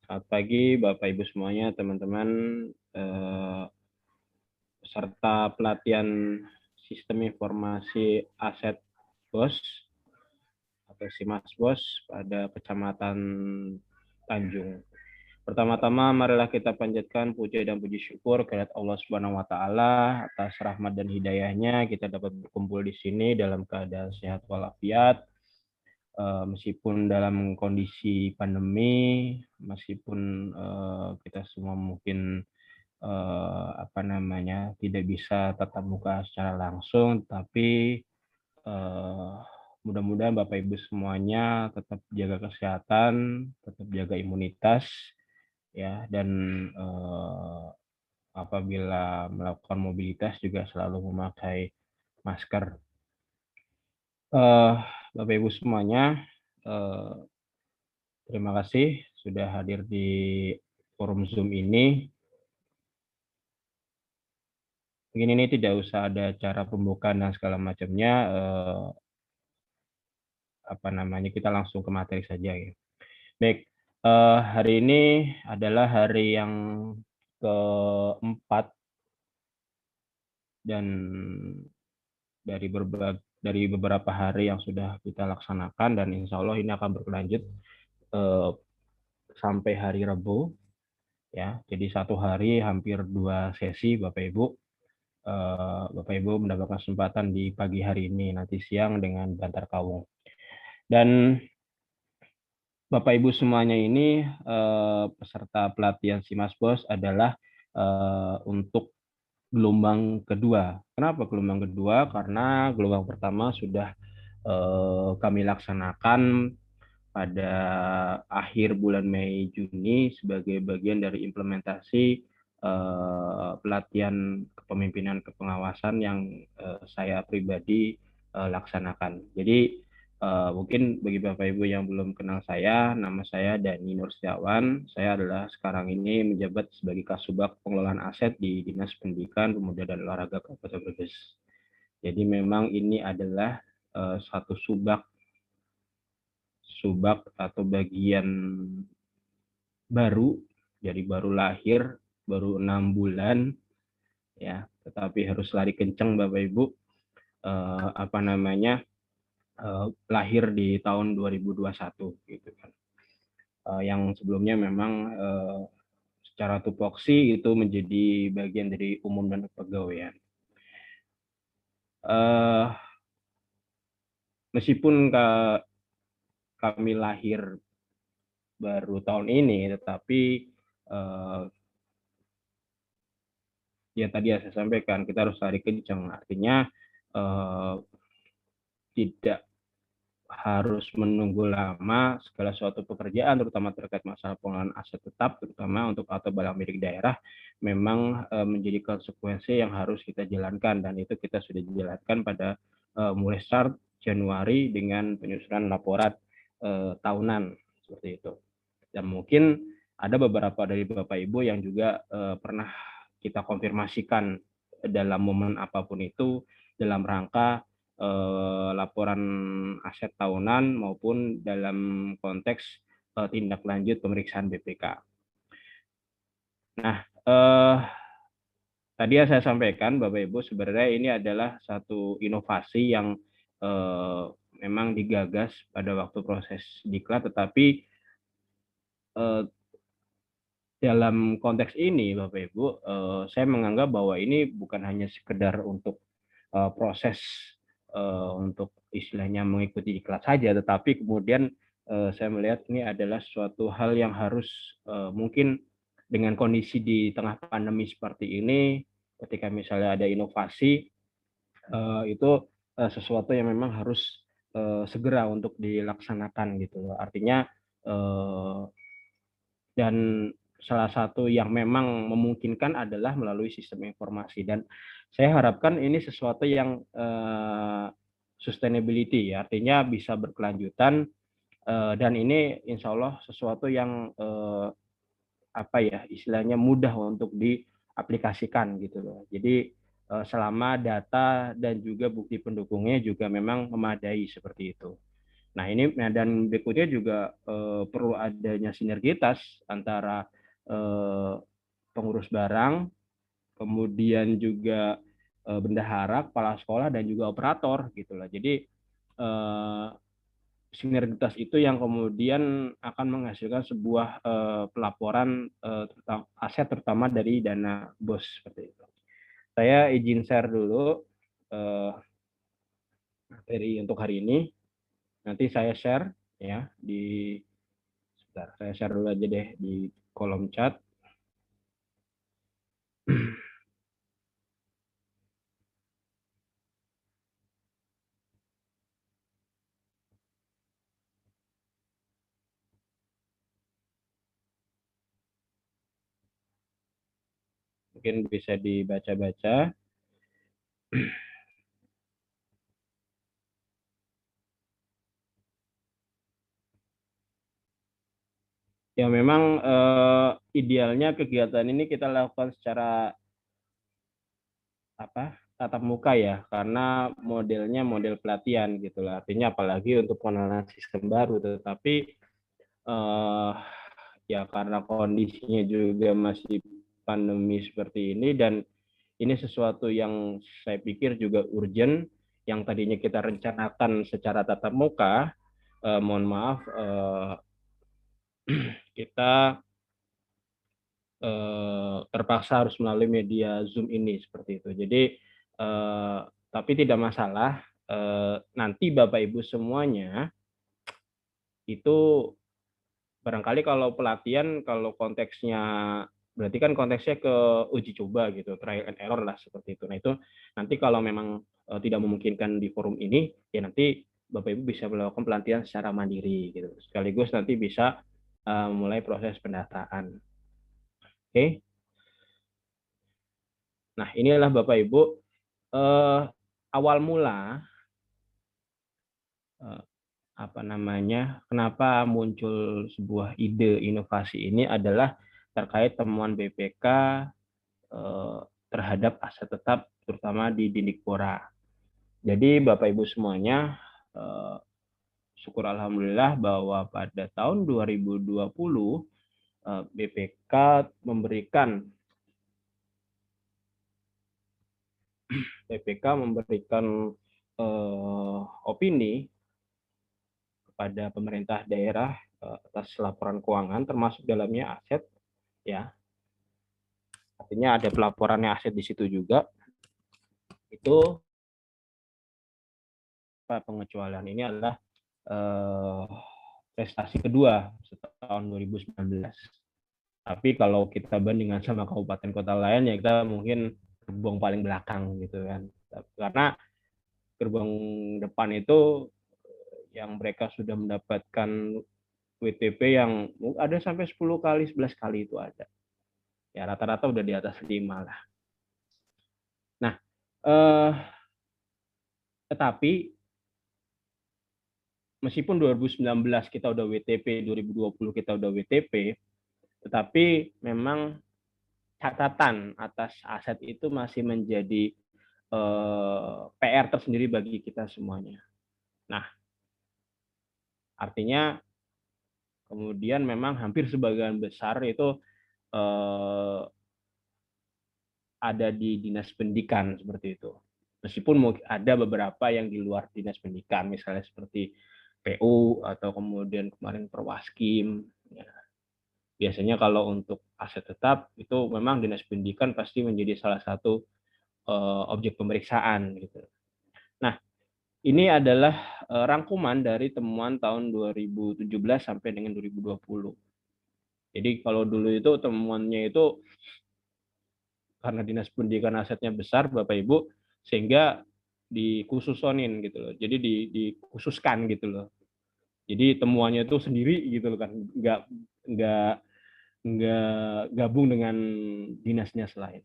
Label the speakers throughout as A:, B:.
A: Selamat pagi Bapak Ibu semuanya, teman-teman peserta pelatihan Sistem Informasi Aset BOS atau SIMAS BOS pada Kecamatan Tanjung. Pertama-tama marilah kita panjatkan puja dan puji syukur kehadirat Allah Subhanahu wa taala atas rahmat dan hidayahnya kita dapat berkumpul di sini dalam keadaan sehat walafiat. Meskipun dalam kondisi pandemi, meskipun kita semua mungkin tidak bisa tatap muka secara langsung, tapi mudah-mudahan Bapak Ibu semuanya tetap jaga kesehatan, tetap jaga imunitas, ya, dan apabila melakukan mobilitas juga selalu memakai masker. Bapak Ibu semuanya, terima kasih sudah hadir di forum Zoom ini. Mungkin ini tidak usah ada cara pembukaan dan segala macamnya. Kita langsung ke materi saja ya. Baik, hari ini adalah hari yang keempat dan dari beberapa hari yang sudah kita laksanakan, dan insya Allah ini akan berlanjut sampai hari Rabu ya. Jadi satu hari hampir 2 sesi Bapak Ibu. Bapak Ibu mendapatkan kesempatan di pagi hari ini, nanti siang dengan Bantar Kawung. Dan Bapak Ibu semuanya ini peserta pelatihan SIMAS BOS adalah untuk gelombang kedua. Kenapa gelombang kedua? Karena gelombang pertama sudah kami laksanakan pada akhir bulan Mei Juni sebagai bagian dari implementasi pelatihan kepemimpinan kepengawasan yang saya pribadi laksanakan. Jadi mungkin bagi Bapak Ibu yang belum kenal saya, nama saya Dani Nur Setiawan. Saya adalah sekarang ini menjabat sebagai Kasubag Pengelolaan Aset di Dinas Pendidikan, Pemuda dan Olahraga Kabupaten Brebes. Jadi memang ini adalah satu subag atau bagian baru, jadi baru lahir, baru 6 bulan, ya. Tetapi harus lari kencang Bapak Ibu. Lahir di tahun 2021 gitu kan. Yang sebelumnya memang secara tupoksi itu menjadi bagian dari umum dan kepegawaian. Meskipun kami lahir baru tahun ini, tetapi ya tadi saya sampaikan kita harus lari kencang. Artinya tidak harus menunggu lama segala suatu pekerjaan, terutama terkait masalah pengelolaan aset tetap, terutama untuk atau barang milik daerah, memang menjadi konsekuensi yang harus kita jalankan, dan itu kita sudah jalankan pada mulai start Januari dengan penyusunan laporan tahunan seperti itu. Dan mungkin ada beberapa dari Bapak Ibu yang juga pernah kita konfirmasikan dalam momen apapun itu dalam rangka laporan aset tahunan maupun dalam konteks tindak lanjut pemeriksaan BPK. Nah, tadi saya sampaikan Bapak Ibu, sebenarnya ini adalah satu inovasi yang memang digagas pada waktu proses diklat, tetapi dalam konteks ini Bapak Ibu, saya menganggap bahwa ini bukan hanya sekedar untuk proses untuk istilahnya mengikuti iklan saja, tetapi kemudian saya melihat ini adalah suatu hal yang harus mungkin dengan kondisi di tengah pandemi seperti ini, ketika misalnya ada inovasi, itu sesuatu yang memang harus segera untuk dilaksanakan gitu. Artinya dan salah satu yang memang memungkinkan adalah melalui sistem informasi, dan saya harapkan ini sesuatu yang sustainability, ya, artinya bisa berkelanjutan, dan ini insya Allah sesuatu yang istilahnya mudah untuk diaplikasikan gitu loh. Jadi selama data dan juga bukti pendukungnya juga memang memadai seperti itu. Nah, ini dan berikutnya juga perlu adanya sinergitas antara pengurus barang, kemudian juga bendahara, kepala sekolah, dan juga operator gitu lah. Jadi sinergitas itu yang kemudian akan menghasilkan sebuah pelaporan aset terutama dari dana BOS seperti itu. Saya izin share dulu materi untuk hari ini. Nanti saya share ya di sebentar, saya share dulu aja deh di kolom chat. Mungkin bisa dibaca-baca. Ya memang idealnya kegiatan ini kita lakukan secara tatap muka ya, karena modelnya model pelatihan gitu lah. Artinya apalagi untuk pengenalan sistem baru, tetapi ya karena kondisinya juga masih pandemi seperti ini, dan ini sesuatu yang saya pikir juga urgent, yang tadinya kita rencanakan secara tatap muka, mohon maaf, kita terpaksa harus melalui media Zoom ini seperti itu. Jadi, tapi tidak masalah, nanti Bapak Ibu semuanya itu barangkali kalau pelatihan, kalau konteksnya berarti kan konteksnya ke uji coba gitu, trial and error lah seperti itu. Nah itu nanti kalau memang tidak memungkinkan di forum ini, ya nanti Bapak Ibu bisa melakukan pelatihan secara mandiri gitu. Sekaligus nanti bisa mulai proses pendataan. Oke. Nah inilah Bapak Ibu awal mula apa namanya, kenapa muncul sebuah ide inovasi ini adalah terkait temuan BPK terhadap aset tetap terutama di Dindikpora. Jadi Bapak Ibu semuanya, syukur alhamdulillah bahwa pada tahun 2020 BPK memberikan opini kepada pemerintah daerah atas laporan keuangan termasuk dalamnya aset ya. Artinya ada pelaporannya aset di situ juga. Itu pengecualian ini adalah prestasi kedua setahun 2019. Tapi kalau kita bandingkan sama kabupaten kota lain ya kita mungkin gerbong paling belakang gitu kan. Karena gerbong depan itu yang mereka sudah mendapatkan WTP yang ada sampai 10 kali, 11 kali itu ada. Ya rata-rata udah di atas 5 lah. Nah, tetapi meskipun 2019 kita udah WTP, 2020 kita udah WTP, tetapi memang catatan atas aset itu masih menjadi PR tersendiri bagi kita semuanya. Nah, artinya kemudian memang hampir sebagian besar itu ada di dinas pendidikan seperti itu. Meskipun ada beberapa yang di luar dinas pendidikan, misalnya seperti PU atau kemudian kemarin Perwaskim. Ya. Biasanya kalau untuk aset tetap itu memang dinas pendidikan pasti menjadi salah satu objek pemeriksaan gitu. Nah, ini adalah rangkuman dari temuan tahun 2017 sampai dengan 2020. Jadi kalau dulu itu temuannya itu karena dinas pendidikan asetnya besar Bapak Ibu sehingga dikhususonin gitu loh. Jadi dikhususkan gitu loh. Jadi temuannya itu sendiri gitu loh kan, nggak gabung dengan dinasnya selain.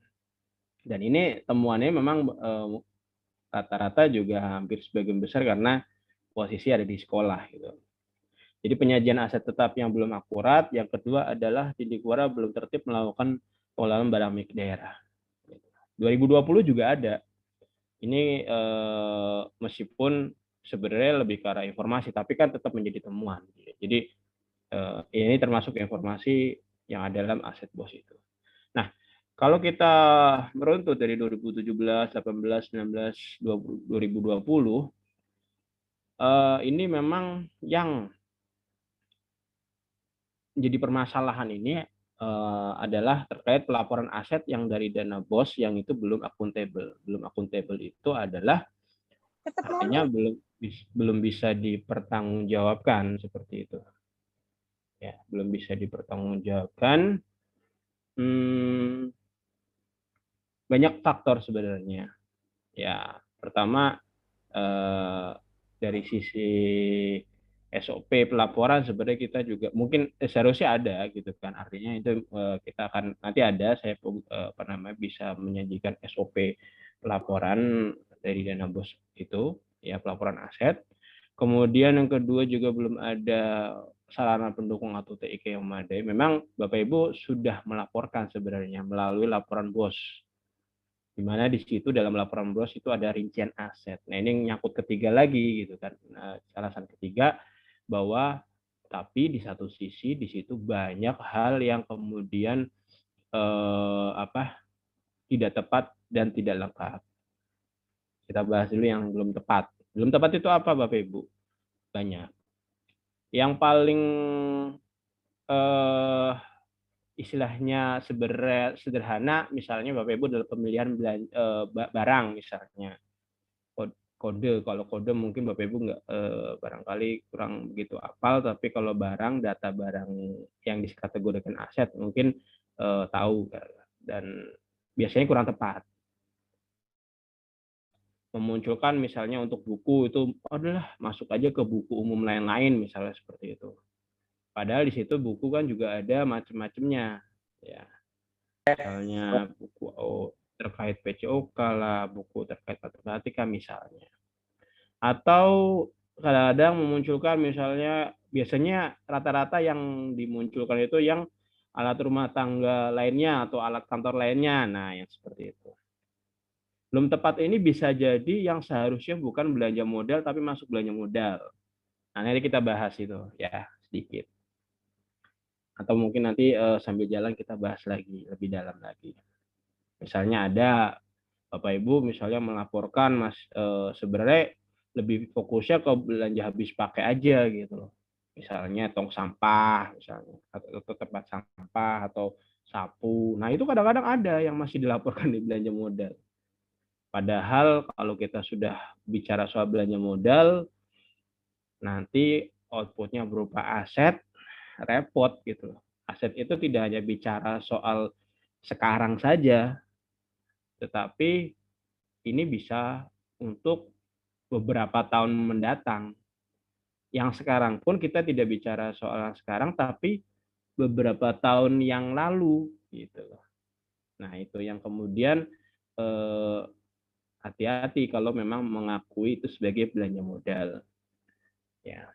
A: Dan ini temuannya memang rata-rata juga hampir sebagian besar karena posisi ada di sekolah gitu. Jadi penyajian aset tetap yang belum akurat, yang kedua adalah Dindikpora belum tertib melakukan pengelolaan barang milik daerah. 2020 juga ada. Ini meskipun sebenarnya lebih ke arah informasi, tapi kan tetap menjadi temuan. Jadi ini termasuk informasi yang ada dalam aset BOS itu. Nah, kalau kita meruntut dari 2017, 18, 19, 2020, ini memang yang menjadi permasalahan ini adalah terkait pelaporan aset yang dari dana BOS yang itu belum akuntabel. Belum akuntabel itu adalah artinya belum bisa dipertanggungjawabkan seperti itu. Ya, belum bisa dipertanggungjawabkan. Banyak faktor sebenarnya. Ya, pertama dari sisi SOP pelaporan sebenarnya kita juga mungkin seharusnya ada gitu kan, artinya itu kita akan nanti ada saya bisa menyajikan SOP pelaporan dari dana BOS itu ya, pelaporan aset. Kemudian yang kedua juga belum ada sarana pendukung atau TIK yang memadai. Memang Bapak Ibu sudah melaporkan sebenarnya melalui laporan BOS, di mana di situ dalam laporan BOS itu ada rincian aset. Nah, ini nyangkut ketiga lagi gitu kan. Nah, alasan ketiga bahwa tapi di satu sisi di situ banyak hal yang kemudian tidak tepat dan tidak lengkap. Kita bahas dulu yang belum tepat. Belum tepat itu apa Bapak Ibu? Banyak. Yang paling istilahnya sederhana, misalnya Bapak Ibu dalam pemilihan barang misalnya. Kode, kalau kode mungkin Bapak Ibu nggak barangkali kurang begitu hafal, tapi kalau barang, data barang yang dikategorikan aset mungkin tahu, dan biasanya kurang tepat. Memunculkan misalnya untuk buku itu adalah masuk aja ke buku umum lain-lain misalnya seperti itu. Padahal di situ buku kan juga ada macam-macamnya, ya. Misalnya buku terkait PCOK lah, buku terkait matematika misalnya. Atau kadang-kadang memunculkan misalnya, biasanya rata-rata yang dimunculkan itu yang alat rumah tangga lainnya atau alat kantor lainnya. Nah, yang seperti itu. Belum tepat ini bisa jadi yang seharusnya bukan belanja modal tapi masuk belanja modal. Nah, nanti kita bahas itu ya sedikit. Atau mungkin nanti sambil jalan kita bahas lagi lebih dalam lagi. Misalnya ada Bapak Ibu misalnya melaporkan sebenarnya lebih fokusnya ke belanja habis pakai aja gitu loh. Misalnya tong sampah misalnya, atau tempat sampah atau sapu. Nah, itu kadang-kadang ada yang masih dilaporkan di belanja modal. Padahal kalau kita sudah bicara soal belanja modal, nanti outputnya berupa aset, repot gitu loh. Aset itu tidak hanya bicara soal sekarang saja, tetapi ini bisa untuk beberapa tahun mendatang. Yang sekarang pun kita tidak bicara soal sekarang, tapi beberapa tahun yang lalu gitu. Nah, itu yang kemudian hati-hati kalau memang mengakui itu sebagai belanja modal. Ya.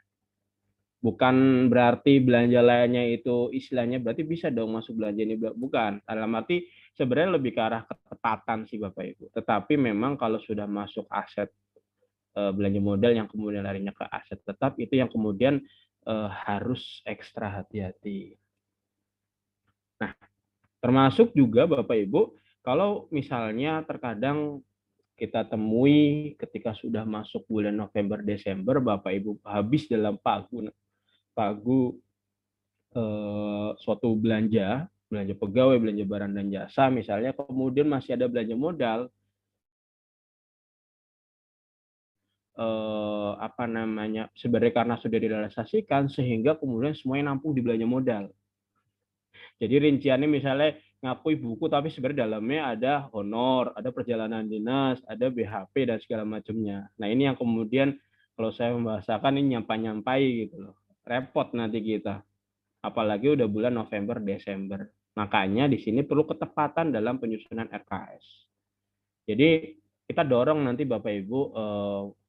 A: Bukan berarti belanja lainnya itu istilahnya berarti bisa dong masuk belanja ini, bukan. Dalam arti sebenarnya lebih ke arah ketepatan sih Bapak Ibu. Tetapi memang kalau sudah masuk aset belanja modal yang kemudian larinya ke aset tetap, itu yang kemudian harus ekstra hati-hati. Nah, termasuk juga Bapak Ibu, kalau misalnya terkadang kita temui ketika sudah masuk bulan November Desember, Bapak Ibu habis dalam pagu suatu belanja pegawai, belanja barang dan jasa misalnya, kemudian masih ada belanja modal, sebenarnya karena sudah direalisasikan sehingga kemudian semuanya nampung di belanja modal. Jadi rinciannya misalnya ngakui buku tapi sebenarnya dalamnya ada honor, ada perjalanan dinas, ada BHP dan segala macamnya. Nah, ini yang kemudian kalau saya membahasakan ini nyampai gitu loh. Repot nanti kita. Apalagi udah bulan November, Desember. Makanya di sini perlu ketepatan dalam penyusunan RKS. Jadi kita dorong nanti Bapak Ibu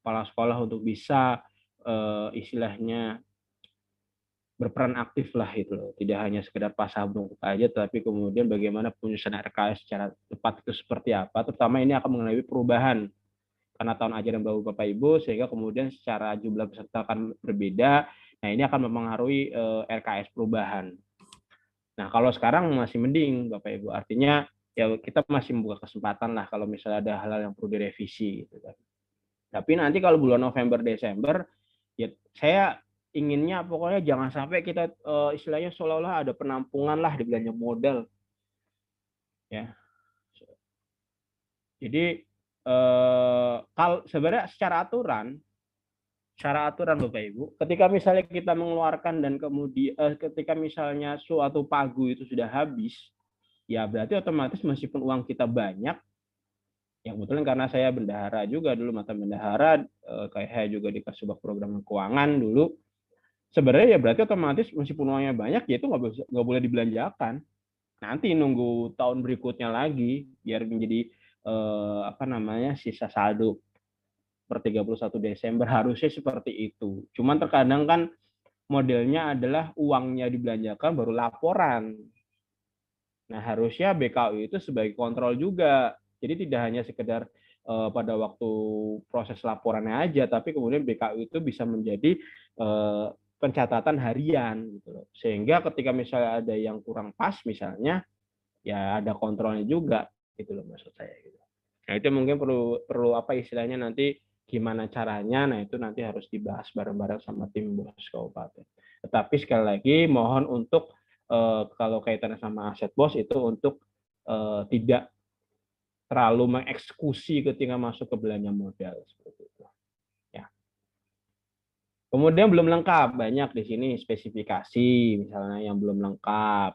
A: kepala sekolah untuk bisa istilahnya berperan aktif lah itu, tidak hanya sekedar pasabung aja, tapi kemudian bagaimana penyusunan RKS secara tepat itu seperti apa, terutama ini akan mengenai perubahan karena tahun ajaran baru Bapak Ibu, sehingga kemudian secara jumlah peserta akan berbeda. Nah, ini akan mempengaruhi RKS perubahan. Nah, kalau sekarang masih mending Bapak Ibu, artinya ya kita masih membuka kesempatan lah kalau misalnya ada hal-hal yang perlu direvisi gitu kan. Tapi nanti kalau bulan November Desember ya saya inginnya pokoknya jangan sampai kita istilahnya seolah-olah ada penampungan lah di belanja modal ya. Jadi kalau sebenarnya secara aturan Bapak Ibu, ketika misalnya kita mengeluarkan dan kemudian ketika misalnya suatu pagu itu sudah habis, ya berarti otomatis meskipun uang kita banyak, yang kebetulan karena saya bendahara juga dulu, mata bendahara, kayak saya juga dikasih sebuah program keuangan dulu, sebenarnya ya berarti otomatis meskipun uangnya banyak, ya itu nggak boleh dibelanjakan. Nanti nunggu tahun berikutnya lagi, biar menjadi sisa saldo per 31 Desember, harusnya seperti itu. Cuman terkadang kan modelnya adalah uangnya dibelanjakan baru laporan. Nah, harusnya BKU itu sebagai kontrol juga. Jadi tidak hanya sekedar pada waktu proses laporannya aja, tapi kemudian BKU itu bisa menjadi pencatatan harian gitu loh. Sehingga ketika misalnya ada yang kurang pas misalnya, ya ada kontrolnya juga gitu loh maksud saya gitu. Nah, itu mungkin perlu apa istilahnya nanti gimana caranya, nah itu nanti harus dibahas bareng-bareng sama tim bos kabupaten. Tetapi sekali lagi mohon untuk kalau kaitannya sama aset bos itu untuk tidak terlalu mengeksekusi ketika masuk ke belanja modal seperti itu. Ya. Kemudian belum lengkap, banyak di sini spesifikasi misalnya yang belum lengkap.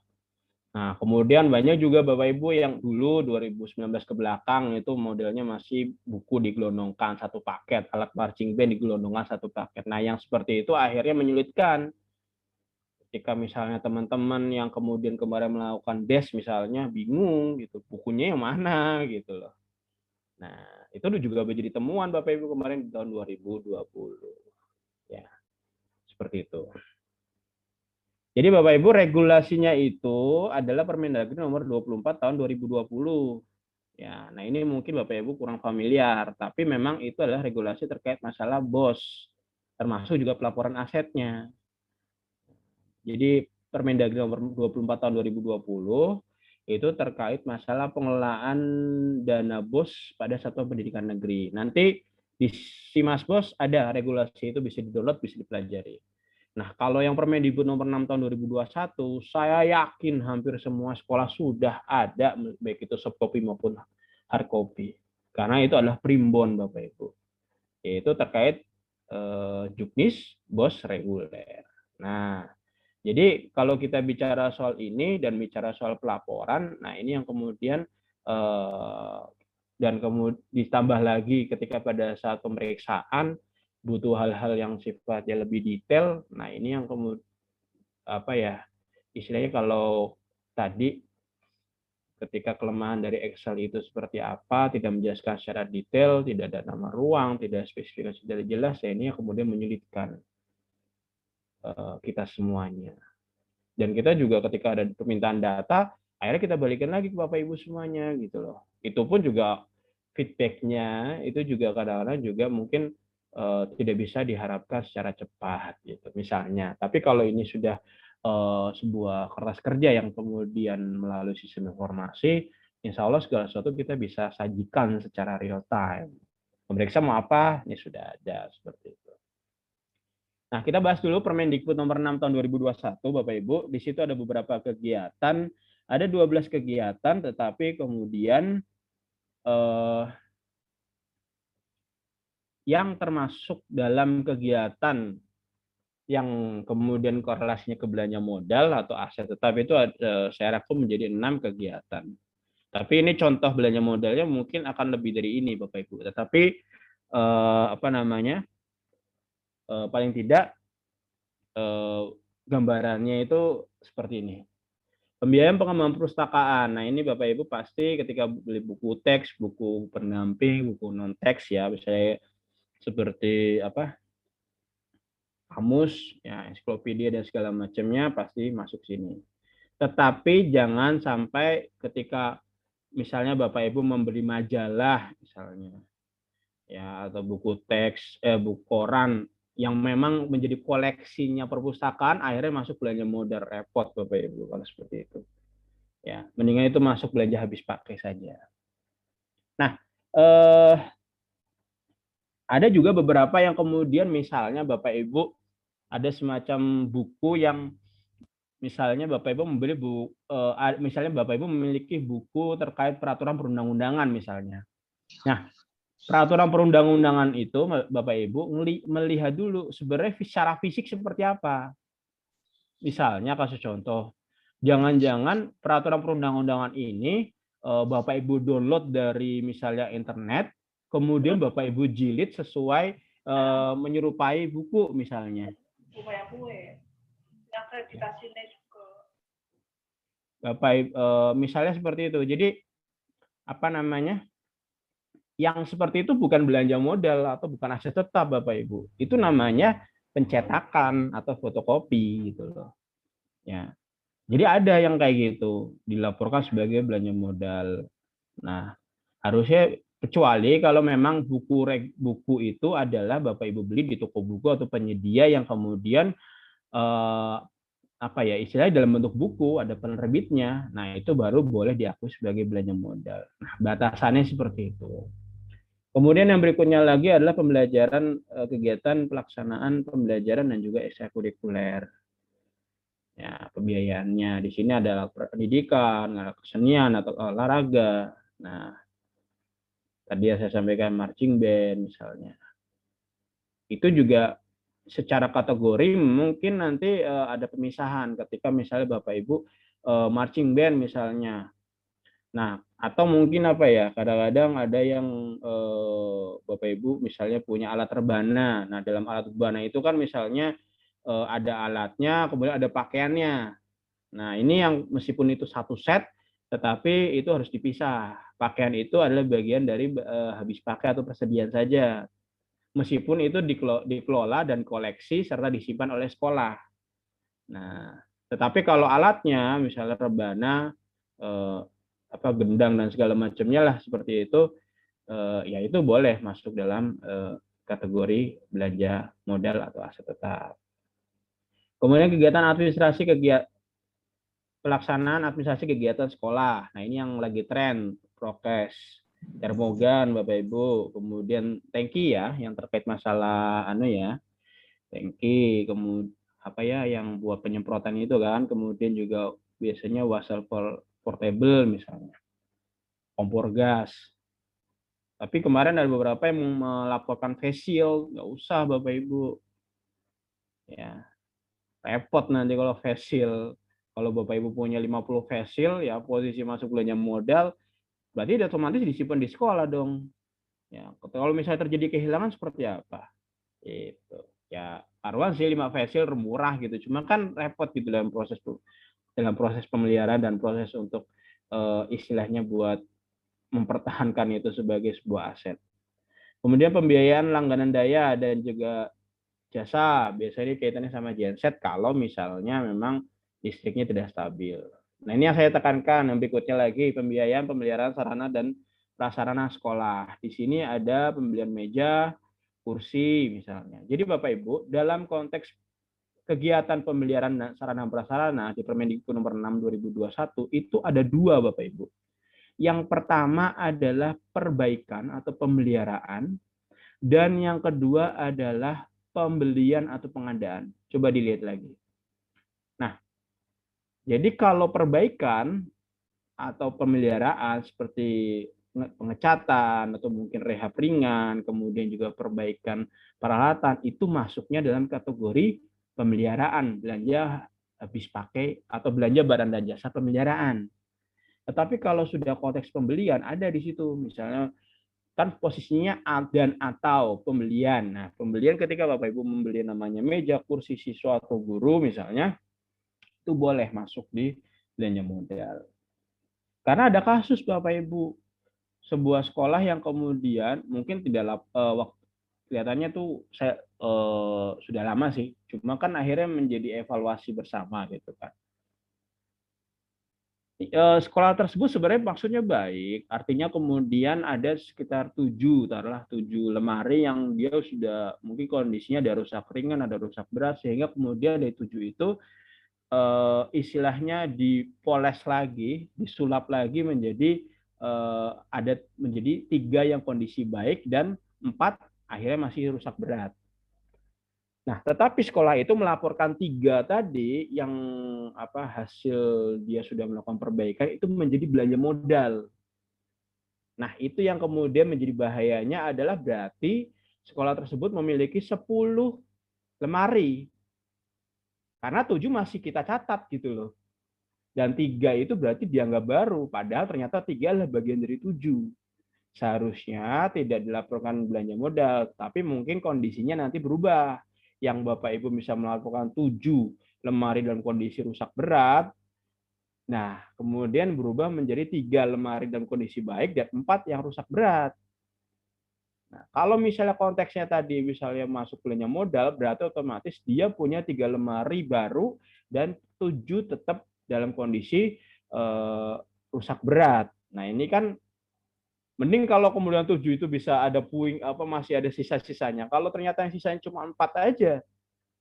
A: Nah, kemudian banyak juga Bapak Ibu yang dulu 2019 ke belakang itu modelnya masih buku digelondongkan satu paket, alat marching band digelondongkan satu paket. Nah, yang seperti itu akhirnya menyulitkan. Ketika misalnya teman-teman yang kemudian kemarin melakukan des misalnya bingung gitu, bukunya yang mana gitu loh. Nah, itu juga menjadi temuan Bapak Ibu kemarin di tahun 2020. Ya, seperti itu. Jadi Bapak Ibu regulasinya itu adalah Permendagri nomor 24 tahun 2020. Ya, nah ini mungkin Bapak Ibu kurang familiar, tapi memang itu adalah regulasi terkait masalah BOS, termasuk juga pelaporan asetnya. Jadi Permendagri nomor 24 tahun 2020 itu terkait masalah pengelolaan dana BOS pada satuan pendidikan negeri. Nanti di Simas BOS ada regulasi itu, bisa di-download, bisa dipelajari. Nah, kalau yang Permendikbud nomor 6 tahun 2021, saya yakin hampir semua sekolah sudah ada, baik itu soft copy maupun hard copy. Karena itu adalah primbon, Bapak Ibu. Yaitu terkait juknis BOS reguler. Nah, jadi kalau kita bicara soal ini dan bicara soal pelaporan, nah ini yang kemudian dan kemudian ditambah lagi ketika pada saat pemeriksaan butuh hal-hal yang sifatnya lebih detail. Nah, ini yang kemudian apa ya? Istilahnya kalau tadi ketika kelemahan dari Excel itu seperti apa, tidak menjelaskan secara detail, tidak ada nama ruang, tidak spesifikasi dari jelas, ya ini yang kemudian menyulitkan kita semuanya. Dan kita juga ketika ada permintaan data, akhirnya kita balikin lagi ke Bapak Ibu semuanya gitu loh. Itu pun juga feedback-nya itu juga kadang-kadang juga mungkin tidak bisa diharapkan secara cepat gitu misalnya. Tapi kalau ini sudah sebuah kertas kerja yang kemudian melalui sistem informasi, insya Allah segala sesuatu kita bisa sajikan secara real time. Pemeriksa mau apa, ini sudah ada seperti itu. Nah, kita bahas dulu Permendikbud nomor 6 tahun 2021, Bapak Ibu. Di situ ada beberapa kegiatan, ada 12 kegiatan, tetapi kemudian yang termasuk dalam kegiatan yang kemudian korelasinya ke belanja modal atau aset tetap itu saya rangkum menjadi 6 kegiatan. Tapi ini contoh belanja modalnya mungkin akan lebih dari ini, Bapak Ibu. Tetapi paling tidak gambarannya itu seperti ini. Pembiayaan pengembangan perpustakaan. Nah, ini Bapak Ibu pasti ketika beli buku teks, buku pendamping, buku non teks ya, misalnya seperti apa? Kamus, ya, ensiklopedia dan segala macamnya pasti masuk sini. Tetapi jangan sampai ketika misalnya Bapak Ibu membeli majalah misalnya. ya, atau buku teks, buku koran yang memang menjadi koleksinya perpustakaan akhirnya masuk belanja modal, repot Bapak Ibu kalau seperti itu. Ya, mendingan itu masuk belanja habis pakai saja. Nah, ada juga beberapa yang kemudian misalnya Bapak Ibu ada semacam buku yang misalnya Bapak Ibu membeli misalnya Bapak Ibu memiliki buku terkait peraturan perundang-undangan misalnya. Nah, peraturan perundang-undangan itu Bapak Ibu melihat dulu sebenarnya secara fisik seperti apa. Misalnya kasus contoh, jangan-jangan peraturan perundang-undangan ini Bapak Ibu download dari misalnya internet, kemudian Bapak Ibu jilid sesuai menyerupai buku misalnya. Bapak misalnya seperti itu. Jadi apa namanya? Yang seperti itu bukan belanja modal atau bukan aset tetap Bapak Ibu. Itu namanya pencetakan atau fotokopi gitu loh. Ya. Jadi ada yang kayak gitu dilaporkan sebagai belanja modal. Nah, harusnya kecuali kalau memang buku itu adalah Bapak Ibu beli di toko buku atau penyedia yang kemudian apa ya istilahnya dalam bentuk buku ada penerbitnya. Nah, itu baru boleh diakui sebagai belanja modal. Nah, batasannya seperti itu. Kemudian yang berikutnya lagi adalah pembelajaran kegiatan pelaksanaan pembelajaran dan juga ekstrakurikuler. Ya, pembiayaannya di sini ada pendidikan, ada kesenian atau olahraga. Nah, tadi saya sampaikan marching band misalnya. Itu juga secara kategori mungkin nanti ada pemisahan ketika misalnya Bapak Ibu marching band misalnya. Nah, atau mungkin apa ya, kadang-kadang ada yang Bapak Ibu misalnya punya alat rebana. Nah, dalam alat rebana itu kan misalnya ada alatnya, kemudian ada pakaiannya. Nah, ini yang meskipun itu satu set, tetapi itu harus dipisah. Pakaian itu adalah bagian dari habis pakai atau persediaan saja. Meskipun itu dikelola dan koleksi serta disimpan oleh sekolah. Nah, tetapi kalau alatnya, misalnya rebana, eh, apa gendang dan segala macamnya lah seperti itu, ya itu boleh masuk dalam kategori belanja modal atau aset tetap. Kemudian kegiatan administrasi pelaksanaan administrasi kegiatan sekolah. Nah, ini yang lagi tren, prokes, termogan Bapak Ibu, kemudian tangki ya yang terkait masalah ya, tangki, kemudian apa ya yang buat penyemprotan itu kan, kemudian juga biasanya wasal portable misalnya, kompor gas. Tapi kemarin ada beberapa yang melaporkan face shield, nggak usah Bapak Ibu. Ya, repot nanti kalau face shield. Kalau Bapak Ibu punya 50 face shield, ya posisi masuk belanja modal, berarti otomatis disimpan di sekolah dong. Ya, kalau misalnya terjadi kehilangan seperti apa? Itu. Ya, taruhan sih 5 face shield murah gitu. Cuma kan repot gitu dalam proses pemeliharaan dan proses untuk istilahnya buat mempertahankan itu sebagai sebuah aset. Kemudian pembiayaan langganan daya dan juga jasa, biasanya kaitannya sama genset kalau misalnya memang listriknya tidak stabil. Nah, ini yang saya tekankan. Yang berikutnya lagi, pembiayaan pemeliharaan sarana dan prasarana sekolah. Di sini ada pembelian meja, kursi misalnya. Jadi Bapak Ibu, dalam konteks kegiatan pemeliharaan sarana prasarana di Permendikbud nomor 6 2021 itu ada dua Bapak Ibu. Yang pertama adalah perbaikan atau pemeliharaan dan yang kedua adalah pembelian atau pengadaan. Coba dilihat lagi. Nah, jadi kalau perbaikan atau pemeliharaan seperti pengecatan atau mungkin rehab ringan, kemudian juga perbaikan peralatan itu masuknya dalam kategori pemeliharaan, belanja habis pakai atau belanja barang dan jasa pemeliharaan. Tetapi kalau sudah konteks pembelian ada di situ, misalnya kan posisinya dan atau pembelian. Nah, pembelian ketika Bapak Ibu membeli namanya meja, kursi siswa atau guru misalnya, itu boleh masuk di belanja modal. Karena ada kasus Bapak Ibu, sebuah sekolah yang kemudian mungkin tidak waktu kelihatannya tuh saya sudah lama sih, cuma kan akhirnya menjadi evaluasi bersama gitu kan. Sekolah tersebut sebenarnya maksudnya baik, artinya kemudian ada sekitar 7, taruhlah 7 lemari yang dia sudah mungkin kondisinya ada rusak ringan, ada rusak berat, sehingga kemudian dari 7 itu istilahnya dipoles lagi, disulap lagi menjadi ada menjadi 3 yang kondisi baik dan 4 akhirnya masih rusak berat. Nah, tetapi sekolah itu melaporkan 3 tadi yang hasil dia sudah melakukan perbaikan itu menjadi belanja modal. Nah, itu yang kemudian menjadi bahayanya adalah berarti sekolah tersebut memiliki 10 lemari. Karena 7 masih kita catat gitu loh. Dan 3 itu berarti dianggap baru, padahal ternyata 3 adalah bagian dari 7. Seharusnya tidak dilaporkan belanja modal, tapi mungkin kondisinya nanti berubah. Yang Bapak Ibu bisa melaporkan 7 lemari dalam kondisi rusak berat, nah kemudian berubah menjadi 3 lemari dalam kondisi baik dan 4 yang rusak berat. Nah, kalau misalnya konteksnya tadi misalnya masuk belanja modal, berarti otomatis dia punya 3 lemari baru dan 7 tetap dalam kondisi rusak berat. Nah, ini kan mending kalau kemudian 7 itu bisa ada puing masih ada sisa-sisanya. Kalau ternyata yang sisanya cuma 4 aja,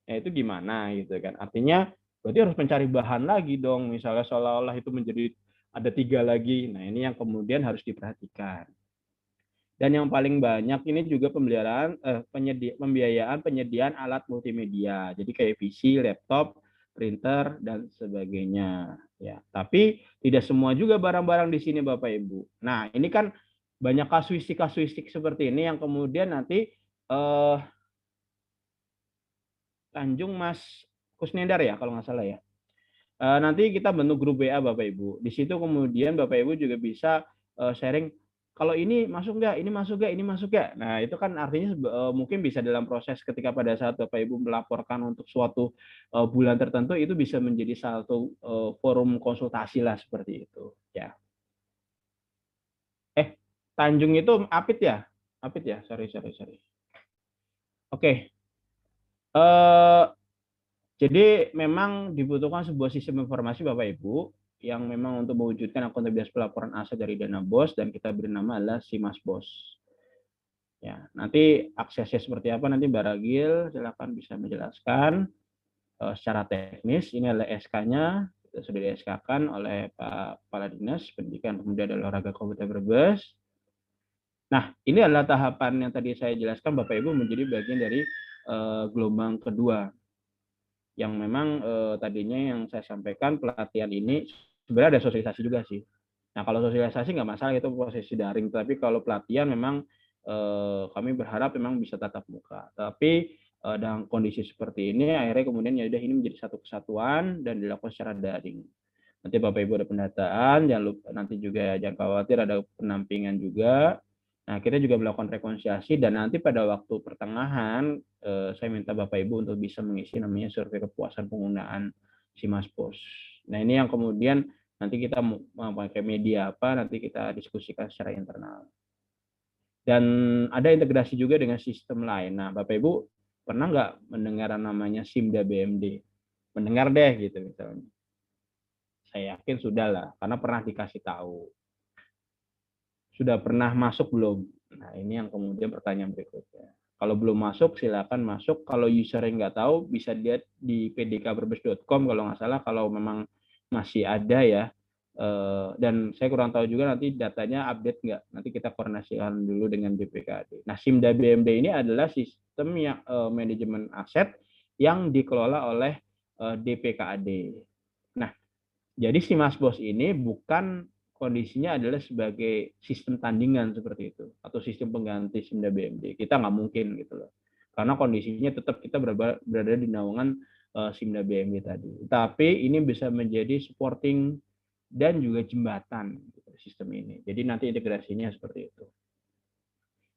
A: ya itu gimana gitu kan. Artinya berarti harus mencari bahan lagi dong. Misalnya seolah-olah itu menjadi ada 3 lagi. Nah, ini yang kemudian harus diperhatikan. Dan yang paling banyak ini juga pembiayaan penyediaan alat multimedia. Jadi kayak PC, laptop, printer dan sebagainya. Ya, tapi tidak semua juga barang-barang di sini Bapak Ibu. Nah, ini kan banyak kasuistik-kasuistik seperti ini yang kemudian nanti Tanjung Mas Kusnendar ya kalau nggak salah ya. Nanti kita bentuk grup WA Bapak Ibu. Di situ kemudian Bapak Ibu juga bisa sharing kalau ini masuk nggak, ini masuk nggak, ini masuk nggak. Nah itu kan artinya mungkin bisa dalam proses ketika pada saat Bapak Ibu melaporkan untuk suatu bulan tertentu itu bisa menjadi satu forum konsultasi lah seperti itu. Ya. Tanjung itu Apit ya? Apit ya? Sorry. Oke. Jadi memang dibutuhkan sebuah sistem informasi Bapak Ibu yang memang untuk mewujudkan akuntabilitas pelaporan aset dari dana BOS dan kita beri nama adalah SIMAS BOS. Ya, nanti aksesnya seperti apa nanti Mbak Ragil silakan bisa menjelaskan secara teknis. Ini adalah SK-nya sudah di-SK-kan oleh Pak Kepala Dinas Pendidikan Pemuda dan Olahraga Kabupaten Brebes. Nah, ini adalah tahapan yang tadi saya jelaskan Bapak Ibu menjadi bagian dari gelombang kedua yang memang tadinya yang saya sampaikan pelatihan ini sebenarnya ada sosialisasi juga sih. Nah kalau sosialisasi nggak masalah itu posisi daring, tapi kalau pelatihan memang kami berharap memang bisa tatap muka. Tapi dalam kondisi seperti ini akhirnya kemudian ya udah ini menjadi satu kesatuan dan dilakukan secara daring. Nanti Bapak Ibu ada pendataan, jangan lupa nanti juga jangan khawatir ada penampingan juga. Nah, kita juga melakukan rekonsiliasi dan nanti pada waktu pertengahan saya minta Bapak Ibu untuk bisa mengisi namanya survei kepuasan penggunaan SIMAS POS. Nah, ini yang kemudian nanti kita mau pakai media apa, nanti kita diskusikan secara internal. Dan ada integrasi juga dengan sistem lain. Nah, Bapak Ibu pernah nggak mendengar namanya SIMDA BMD? Mendengar deh gitu misalnya. Saya yakin sudah lah, karena pernah dikasih tahu. Sudah pernah masuk belum? Nah, ini yang kemudian pertanyaan berikutnya. Kalau belum masuk, silakan masuk. Kalau user yang nggak tahu, bisa lihat di pdkbrebes.com kalau nggak salah, kalau memang masih ada ya. Dan saya kurang tahu juga nanti datanya update nggak. Nanti kita koordinasikan dulu dengan BPKAD. Nah, SIMDA BMD ini adalah sistem yang manajemen aset yang dikelola oleh DPKAD. Nah, jadi si Mas Bos ini bukan kondisinya adalah sebagai sistem tandingan seperti itu atau sistem pengganti SIMDA BMD. Kita nggak mungkin gitu loh. Karena kondisinya tetap kita berada di naungan SIMDA BMD tadi. Tapi ini bisa menjadi supporting dan juga jembatan gitu, sistem ini. Jadi nanti integrasinya seperti itu.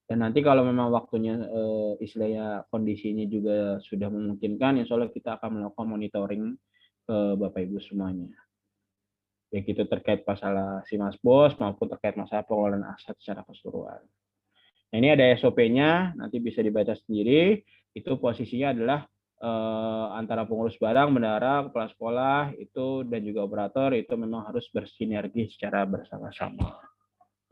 A: Dan nanti kalau memang waktunya istilahnya kondisinya juga sudah memungkinkan, insya Allah kita akan melakukan monitoring ke Bapak Ibu semuanya. Baik itu terkait masalah SIMAS BOS maupun terkait masalah pengelolaan aset secara keseluruhan. Nah, ini ada SOP-nya, nanti bisa dibaca sendiri. Itu posisinya adalah antara pengurus barang, bendahara, kepala sekolah itu dan juga operator itu memang harus bersinergi secara bersama-sama.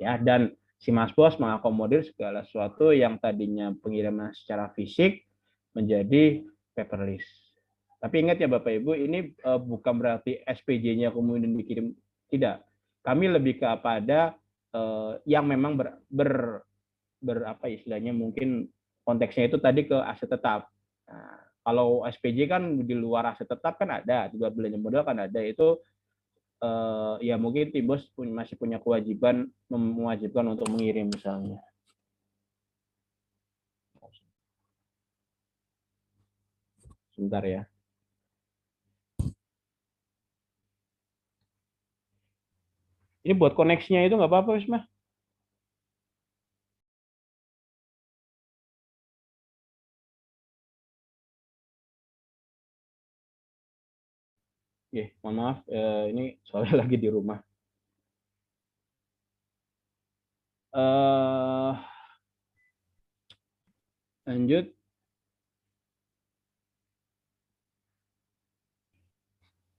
A: Ya, dan si Mas Bos mengakomodir segala sesuatu yang tadinya pengiriman secara fisik menjadi paperless. Tapi ingat ya Bapak Ibu, ini bukan berarti SPJ-nya kemudian dikirim, tidak. Kami lebih kepada yang memang apa istilahnya, mungkin konteksnya itu tadi ke aset tetap. Nah, kalau SPJ kan di luar aset tetap kan ada, juga belanja modal kan ada, itu ya mungkin tim bos masih punya kewajiban mewajibkan untuk mengirim misalnya. Sebentar ya. Ini buat koneksinya itu nggak apa-apa, Wisma? Mohon maaf, ini soalnya lagi di rumah. Lanjut.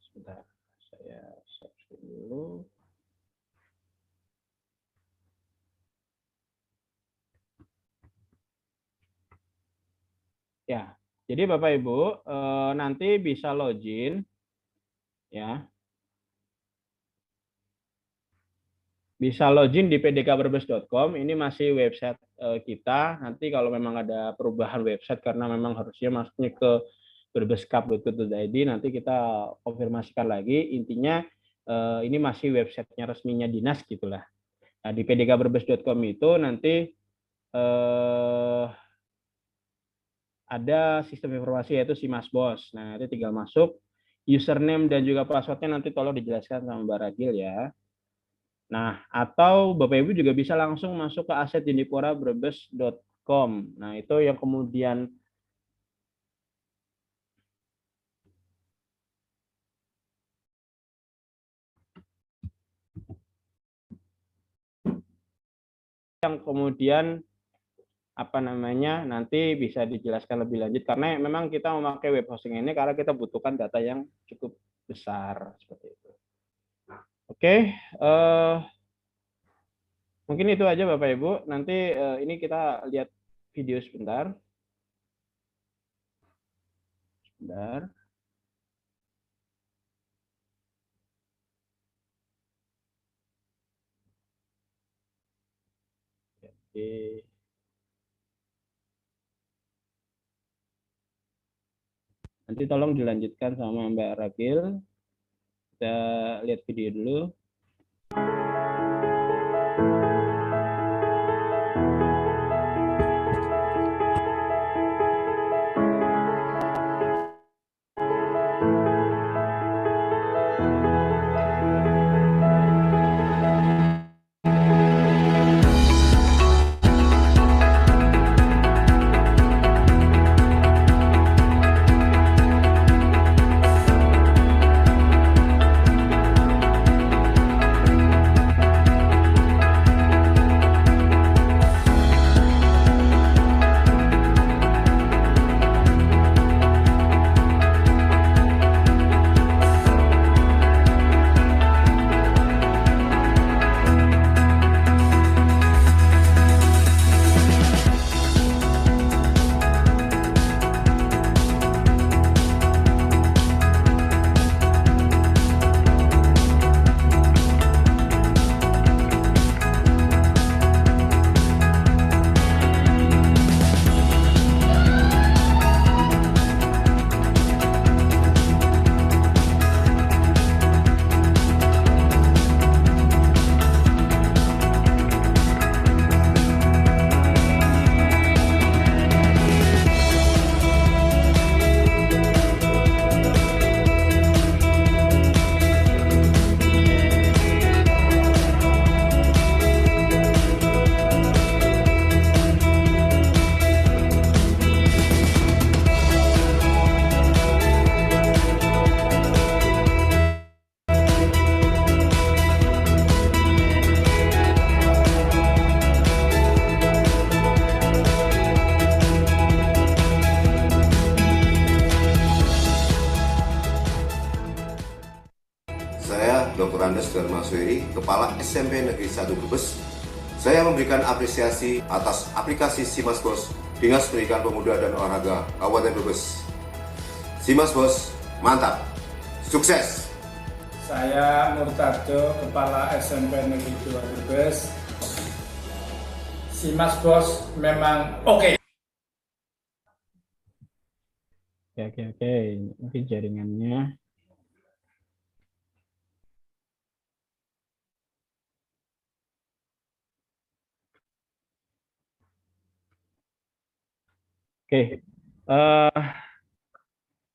A: Sebentar, saya search dulu. Ya, jadi Bapak Ibu nanti bisa login, ya. Bisa login di pdkbrebes.com. Ini masih website kita. Nanti kalau memang ada perubahan website karena memang harusnya masuknya ke brebeskap.co.id, nanti kita konfirmasikan lagi. Intinya ini masih websitenya resminya dinas gitulah. Nah, di pdkbrebes.com itu nanti ada sistem informasi yaitu si Mas Bos. Nah, itu tinggal masuk, username dan juga passwordnya nanti tolong dijelaskan sama Mbak Ragil ya. Nah, atau Bapak Ibu juga bisa langsung masuk ke asetjendipora.brebes.com. Nah, itu yang kemudian apa namanya nanti bisa dijelaskan lebih lanjut karena memang kita memakai web hosting ini karena kita butuhkan data yang cukup besar seperti itu. Oke, mungkin itu aja Bapak Ibu. Nanti ini kita lihat video sebentar. Sebentar. Oke. Nanti tolong dilanjutkan sama Mbak Ragil. Kita lihat video dulu.
B: Saya Dr. Andes Darmasweri, Kepala SMP Negeri 1 Brebes. Saya memberikan apresiasi atas aplikasi Simas Bos, Dinas Pendidikan Pemuda dan Olahraga Kabupaten Brebes. Simas Bos, mantap, sukses!
C: Saya Murtado, Kepala SMP Negeri 2 Brebes. Simas Bos memang oke.
A: Oke. Mungkin jaringannya. Oke.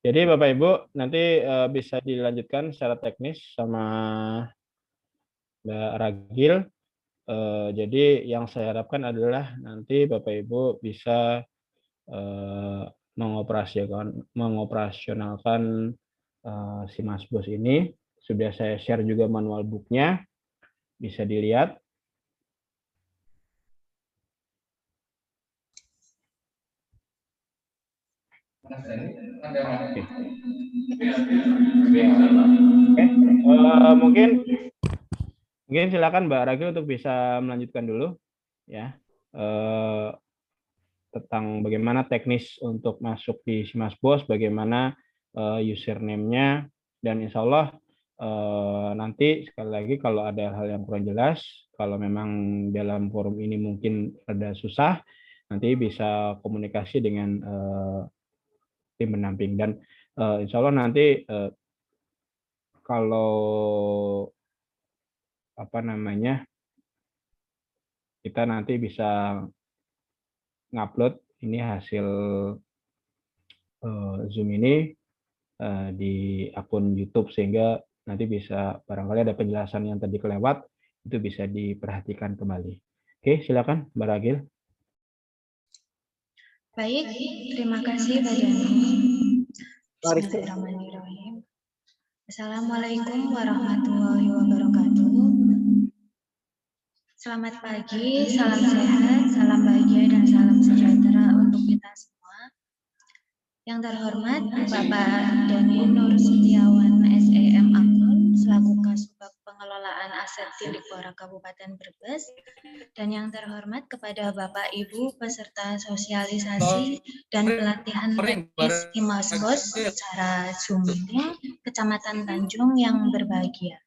A: Jadi Bapak Ibu nanti bisa dilanjutkan secara teknis sama Mbak Ragil. Jadi yang saya harapkan adalah nanti Bapak Ibu bisa mengoperasionalkan Simas Bos ini. Sudah saya share juga manual booknya, bisa dilihat. Mungkin silakan Mbak Ragil untuk bisa melanjutkan dulu ya tentang bagaimana teknis untuk masuk di Simas Bos, bagaimana username-nya, dan insya Allah nanti sekali lagi kalau ada hal yang kurang jelas, kalau memang dalam forum ini mungkin ada susah, nanti bisa komunikasi dengan tim pendamping. Dan insya Allah nanti kalau kita nanti bisa ngupload ini hasil Zoom ini di akun YouTube, sehingga nanti bisa barangkali ada penjelasan yang tadi kelewat, itu bisa diperhatikan kembali. Oke, silakan Mbak Ragil.
D: Baik, terima kasih Pak Dani. Bismillahirrahmanirrahim. Assalamualaikum warahmatullahi wabarakatuh. Selamat pagi, salam sehat, salam bahagia, dan salam sejahtera untuk kita semua. Yang terhormat Bapak Dani Nur Setiawan SEM Akun selaku Kasubag Pengelolaan Aset Tindikpora Kabupaten Brebes, dan yang terhormat kepada Bapak Ibu peserta sosialisasi dan pelatihan teknis Simas Bos secara Zoom meeting Kecamatan Tanjung yang berbahagia.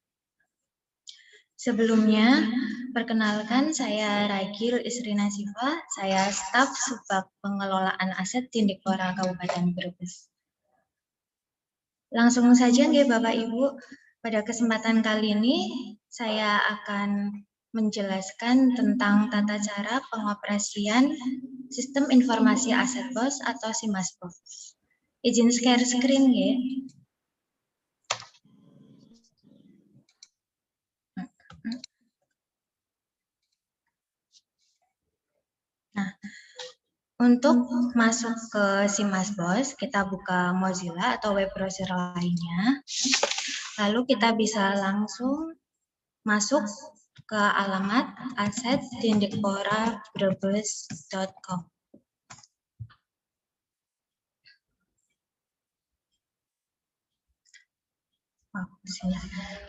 D: Sebelumnya, perkenalkan saya Ragil Isri Nasifah, saya staf Subag Pengelolaan Aset Tindikpora Kabupaten Brebes. Langsung saja nggih Bapak Ibu, pada kesempatan kali ini saya akan menjelaskan tentang tata cara pengoperasian Sistem Informasi Aset Bos atau Simas Bos. Izin share screen nggih. Nah, untuk masuk ke Simas Bos, kita buka Mozilla atau web browser lainnya. Lalu kita bisa langsung masuk ke alamat asettindikpora.brebes.com.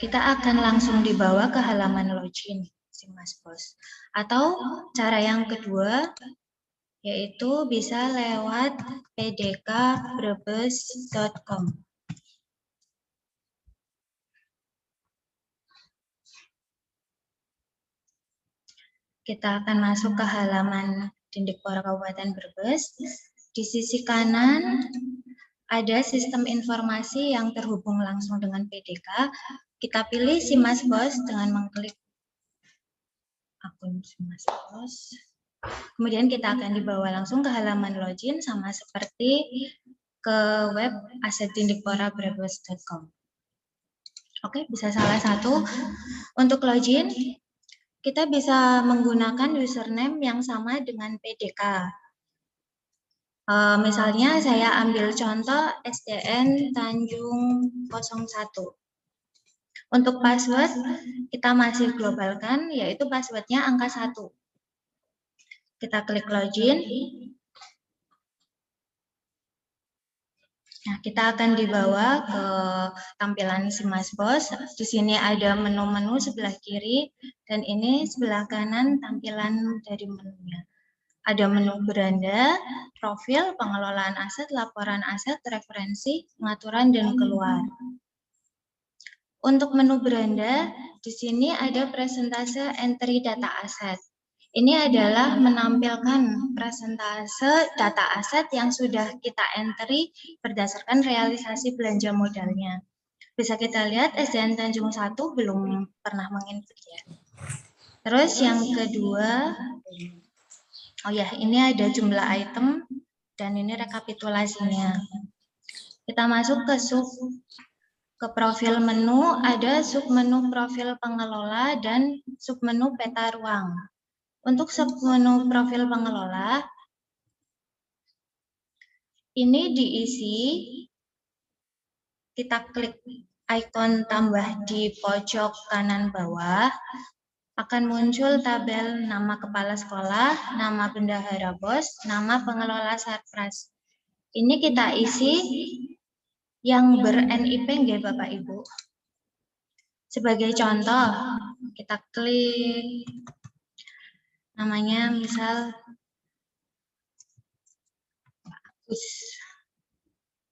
D: Kita akan langsung dibawa ke halaman login Simas Bos. Atau cara yang kedua, yaitu bisa lewat pdkbrebes.com. Kita akan masuk ke halaman Tindikpora Kabupaten Brebes. Di sisi kanan ada sistem informasi yang terhubung langsung dengan PDK. Kita pilih Simas Bos dengan mengklik akun Simas Bos. Kemudian kita akan dibawa langsung ke halaman login sama seperti ke web asettindikpora.brebes.com. Oke, bisa salah satu. Untuk login, kita bisa menggunakan username yang sama dengan PDK. Misalnya saya ambil contoh SDN Tanjung 01. Untuk password, kita masih globalkan, yaitu passwordnya angka 1. Kita klik login. Nah, kita akan dibawa ke tampilan SimasBos. Di sini ada menu-menu sebelah kiri, dan ini sebelah kanan tampilan dari menunya. Ada menu beranda, profil, pengelolaan aset, laporan aset, referensi, pengaturan, dan keluar. Untuk menu beranda, di sini ada presentase entry data aset. Ini adalah menampilkan presentase data aset yang sudah kita entry berdasarkan realisasi belanja modalnya. Bisa kita lihat SDN Tanjung 1 belum pernah menginput ya. Terus yang kedua, oh ya, ini ada jumlah item dan ini rekapitulasinya. Kita masuk ke profil menu, ada submenu profil pengelola dan submenu peta ruang. Untuk submenu profil pengelola, ini diisi, kita klik ikon tambah di pojok kanan bawah, akan muncul tabel nama kepala sekolah, nama bendahara BOS, nama pengelola Sarpras. Ini kita isi yang ber-NIP nggih Bapak Ibu. Sebagai contoh, kita klik namanya misal Agus,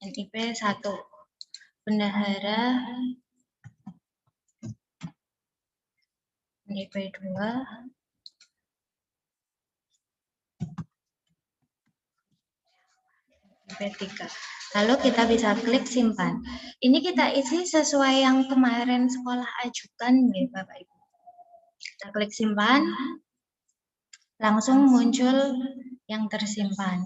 D: NIP 1, bendahara NIP 2, NIP 3. Lalu kita bisa klik simpan. Ini kita isi sesuai yang kemarin sekolah ajukan nih Bapak Ibu. Kita klik simpan, langsung muncul yang tersimpan.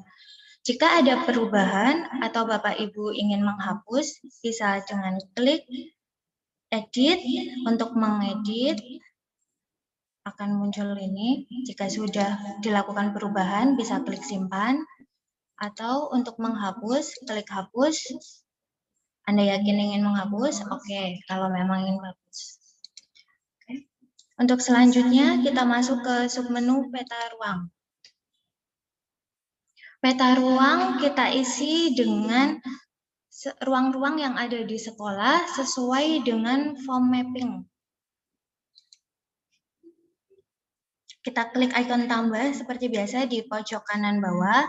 D: Jika ada perubahan atau Bapak Ibu ingin menghapus, bisa dengan klik edit. Untuk mengedit akan muncul ini. Jika sudah dilakukan perubahan, bisa klik simpan. Atau untuk menghapus, klik hapus. Anda yakin ingin menghapus? Oke, kalau memang ingin menghapus. Oke. Untuk selanjutnya, kita masuk ke submenu peta ruang. Peta ruang kita isi dengan ruang-ruang yang ada di sekolah sesuai dengan form mapping. Kita klik ikon tambah seperti biasa di pojok kanan bawah,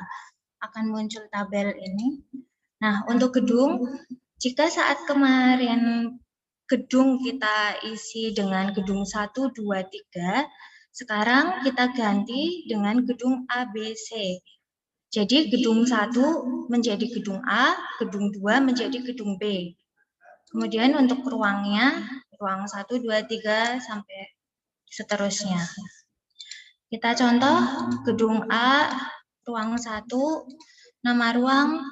D: akan muncul tabel ini. Nah, untuk gedung, jika saat kemarin gedung kita isi dengan gedung 1, 2, 3, sekarang kita ganti dengan gedung ABC. Jadi gedung 1 menjadi gedung A, gedung 2 menjadi gedung B. Kemudian untuk ruangnya, ruang 1, 2, 3, sampai seterusnya. Kita contoh gedung A, ruang 1, nama ruang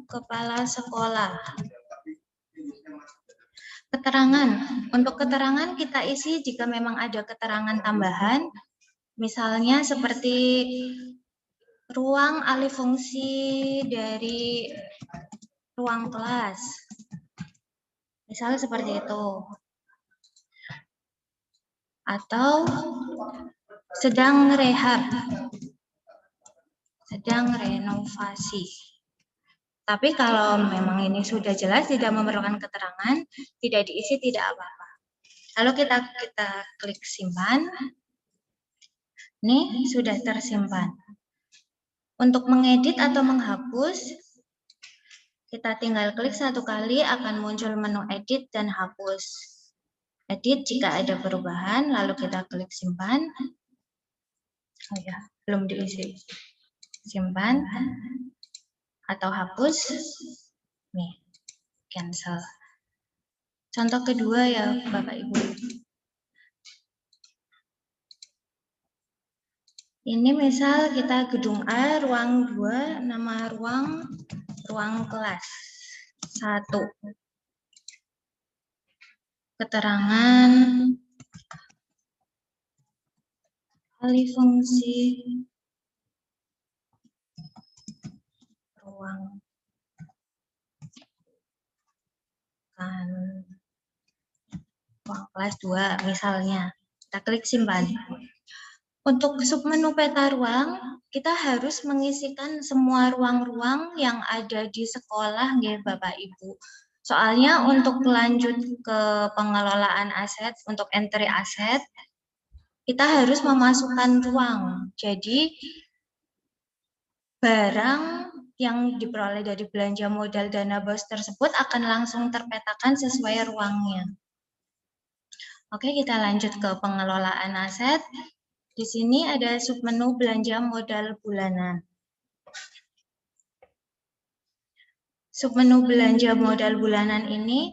D: kepala sekolah. Keterangan, untuk keterangan kita isi jika memang ada keterangan tambahan, misalnya seperti ruang alih fungsi dari ruang kelas. Misalnya seperti itu. Atau sedang rehab, sedang renovasi. Tapi kalau memang ini sudah jelas tidak memerlukan keterangan, tidak diisi tidak apa-apa. Lalu kita klik simpan. Ini sudah tersimpan. Untuk mengedit atau menghapus, kita tinggal klik satu kali akan muncul menu edit dan hapus. Edit jika ada perubahan, lalu kita klik simpan. Oh ya, belum diisi. Simpan atau hapus. Nih, cancel. Contoh kedua ya Bapak Ibu. Ini misal kita gedung A, ruang 2, nama ruang kelas 1. Keterangan alih fungsi ruang kelas 2 misalnya. Kita klik simpan. Untuk submenu peta ruang, kita harus mengisikan semua ruang-ruang yang ada di sekolah nggih Bapak Ibu. Soalnya untuk lanjut ke pengelolaan aset, untuk entry aset, kita harus memasukkan ruang. Jadi barang yang diperoleh dari belanja modal dana BOS tersebut akan langsung terpetakan sesuai ruangnya. Oke, kita lanjut ke pengelolaan aset. Di sini ada submenu belanja modal bulanan. Submenu belanja modal bulanan ini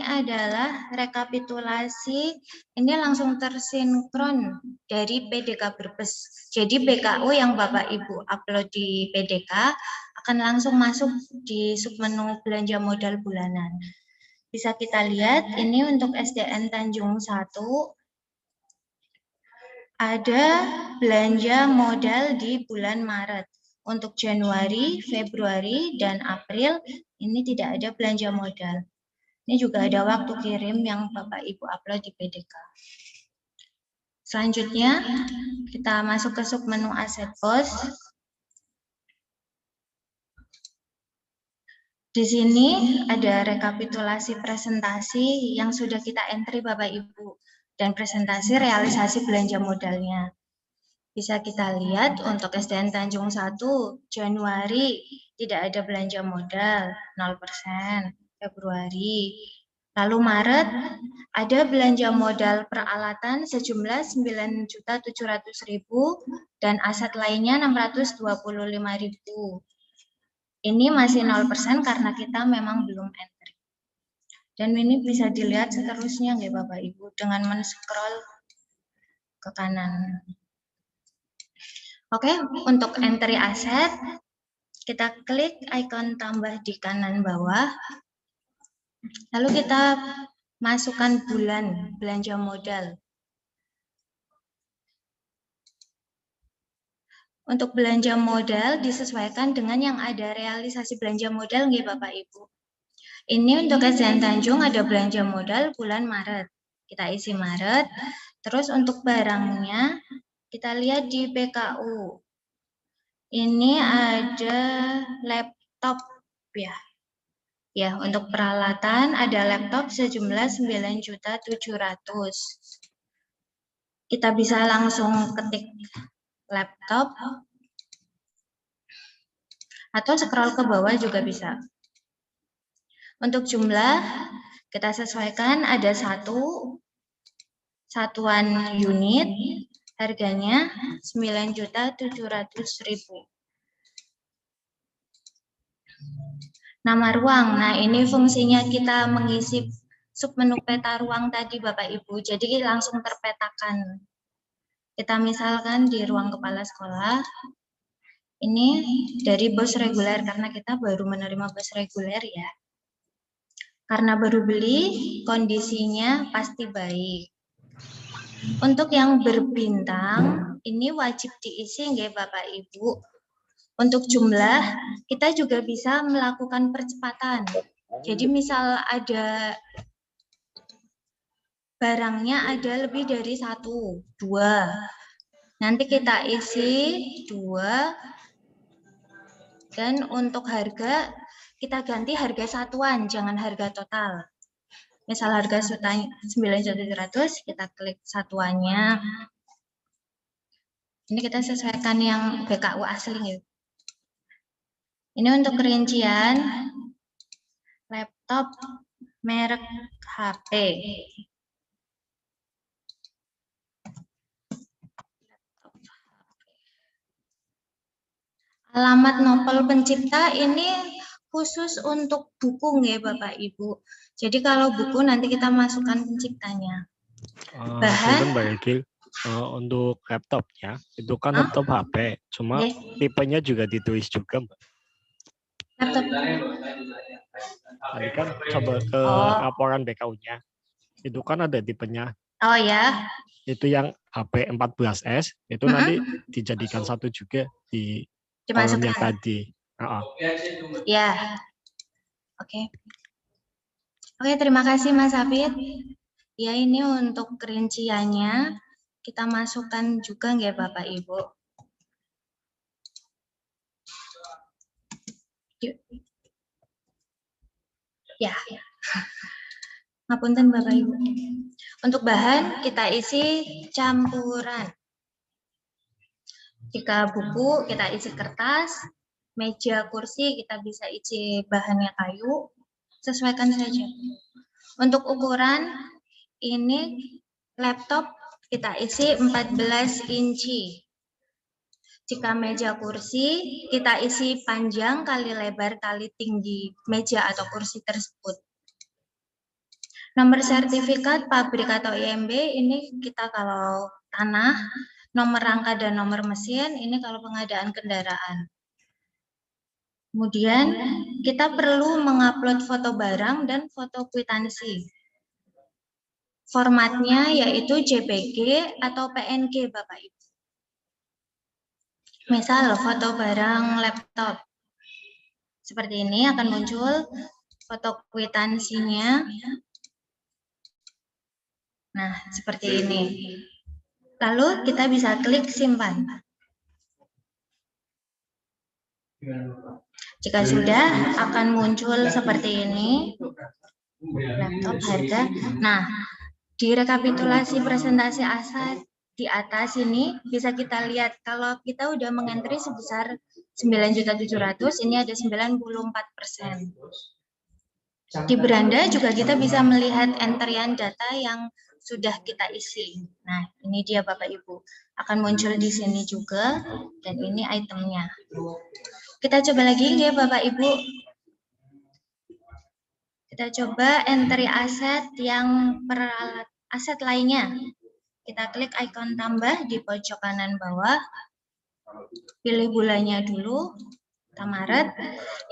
D: adalah rekapitulasi, ini langsung tersinkron dari PDK Brebes. Jadi BKU yang Bapak Ibu upload di PDK akan langsung masuk di submenu belanja modal bulanan. Bisa kita lihat ini untuk SDN Tanjung 1 ada belanja modal di bulan Maret. Untuk Januari, Februari, dan April ini tidak ada belanja modal. Ini juga ada waktu kirim yang Bapak Ibu upload di PDK. Selanjutnya, kita masuk ke submenu aset BOS. Di sini ada rekapitulasi presentasi yang sudah kita entry Bapak Ibu dan presentasi realisasi belanja modalnya. Bisa kita lihat untuk SDN Tanjung 1 Januari tidak ada belanja modal 0%, Februari. Lalu Maret ada belanja modal peralatan sejumlah 9.700.000 dan aset lainnya 625.000. Ini masih 0% karena kita memang belum entry. Dan ini bisa dilihat seterusnya nggih Bapak Ibu dengan men-scroll ke kanan. Oke, untuk entry aset kita klik ikon tambah di kanan bawah. Lalu kita masukkan bulan belanja modal. Untuk belanja modal disesuaikan dengan yang ada realisasi belanja modal nggih Bapak Ibu. Ini untuk SDN Tanjung ada belanja modal bulan Maret. Kita isi Maret. Terus untuk barangnya kita lihat di BKU. Ini ada laptop ya. Ya, untuk peralatan ada laptop sejumlah 9.700.000. Kita bisa langsung ketik laptop atau scroll ke bawah juga bisa. Untuk jumlah kita sesuaikan ada satuan unit harganya 9.700.000. Nama ruang. Nah, ini fungsinya kita mengisi submenu peta ruang tadi Bapak Ibu. Jadi langsung terpetakan. Kita misalkan di ruang kepala sekolah. Ini dari BOS reguler karena kita baru menerima BOS reguler ya. Karena baru beli, kondisinya pasti baik. Untuk yang berbintang, ini wajib diisi nggih Bapak Ibu. Untuk jumlah, kita juga bisa melakukan percepatan. Jadi misal ada barangnya ada lebih dari 1, 2. Nanti kita isi 2. Dan untuk harga, kita ganti harga satuan, jangan harga total. Misal harga 9.700, kita klik satuannya. Ini kita sesuaikan yang BKU asli. Ini untuk rincian laptop merek HP. Alamat Nopel Pencipta ini khusus untuk buku ya Bapak Ibu. Jadi kalau buku nanti kita masukkan penciptanya. Bahan
E: untuk laptopnya itu kan laptop HP, cuma tipenya juga ditulis juga Mbak.
D: Laptop.
E: Tadi kan coba ke laporan BKU-nya, itu kan ada tipenya.
D: Oh ya.
E: Itu yang HP 14S itu nanti dijadikan satu juga di kolom yang tadi.
D: Ya. Oke. Oke, terima kasih Mas Hafid. Ya, ini untuk rinciannya kita masukkan juga nggak Bapak Ibu. Ya, ngapunten Bapak Ibu. Untuk bahan kita isi campuran. Jika buku kita isi kertas, meja, kursi kita bisa isi bahannya kayu, sesuaikan saja. Untuk ukuran ini laptop kita isi 14 inci. Jika meja kursi kita isi panjang kali lebar kali tinggi meja atau kursi tersebut. Nomor sertifikat pabrik atau IMB ini kita kalau tanah, nomor rangka dan nomor mesin ini kalau pengadaan kendaraan. Kemudian kita perlu mengupload foto barang dan foto kwitansi. Formatnya yaitu JPG atau PNG Bapak Ibu. Misal foto barang laptop. Seperti ini akan muncul foto kwitansinya. Nah, seperti ini. Lalu kita bisa klik simpan. Jika sudah, akan muncul seperti ini. Laptop harga. Nah, di rekapitulasi presentasi aset di atas ini bisa kita lihat kalau kita udah mengentri sebesar 9.700.000, ini ada 94%. Di beranda juga kita bisa melihat enterian data yang sudah kita isi. Nah, ini dia Bapak Ibu. Akan muncul di sini juga, dan ini itemnya. Kita coba lagi ya Bapak Ibu. Kita coba entry aset yang peralat aset lainnya. Kita klik ikon tambah di pojok kanan bawah. Pilih bulannya dulu. Kita Maret.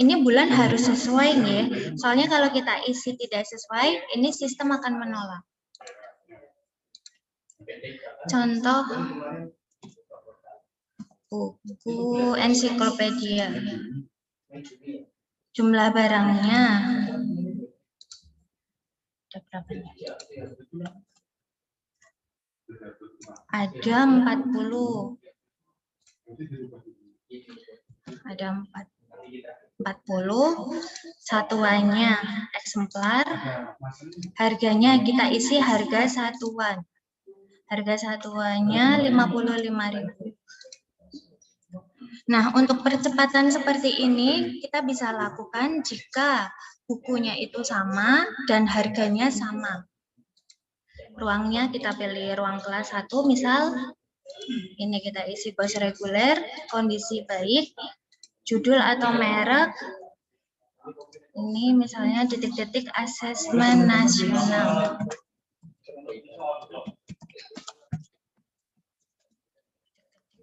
D: Ini bulan harus sesuai ya. Soalnya kalau kita isi tidak sesuai, ini sistem akan menolak. Contoh buku ensiklopedia. Jumlah barangnya ada berapa? Ada 40. Ada 40 satuannya eksemplar. Harganya kita isi harga satuan. Harga satuannya 55.000. Nah, untuk percepatan seperti ini kita bisa lakukan jika bukunya itu sama dan harganya sama. Ruangnya kita pilih ruang kelas 1 misal. Ini kita isi bos reguler, kondisi baik, judul atau merek. Ini misalnya detik-detik asesmen nasional.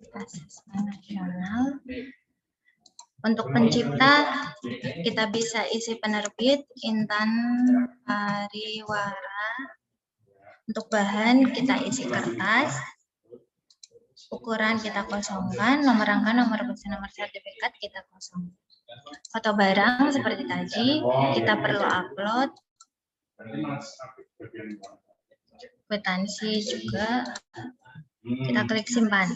D: Asesmen nasional. Untuk pencipta kita bisa isi penerbit Intan Pariwara. Untuk bahan kita isi kertas. Ukuran kita kosongkan, nomor rangka, nomor mesin, nomor sertifikat kita kosongkan. Foto barang seperti tadi kita perlu upload. Kwitansi juga kita klik simpan.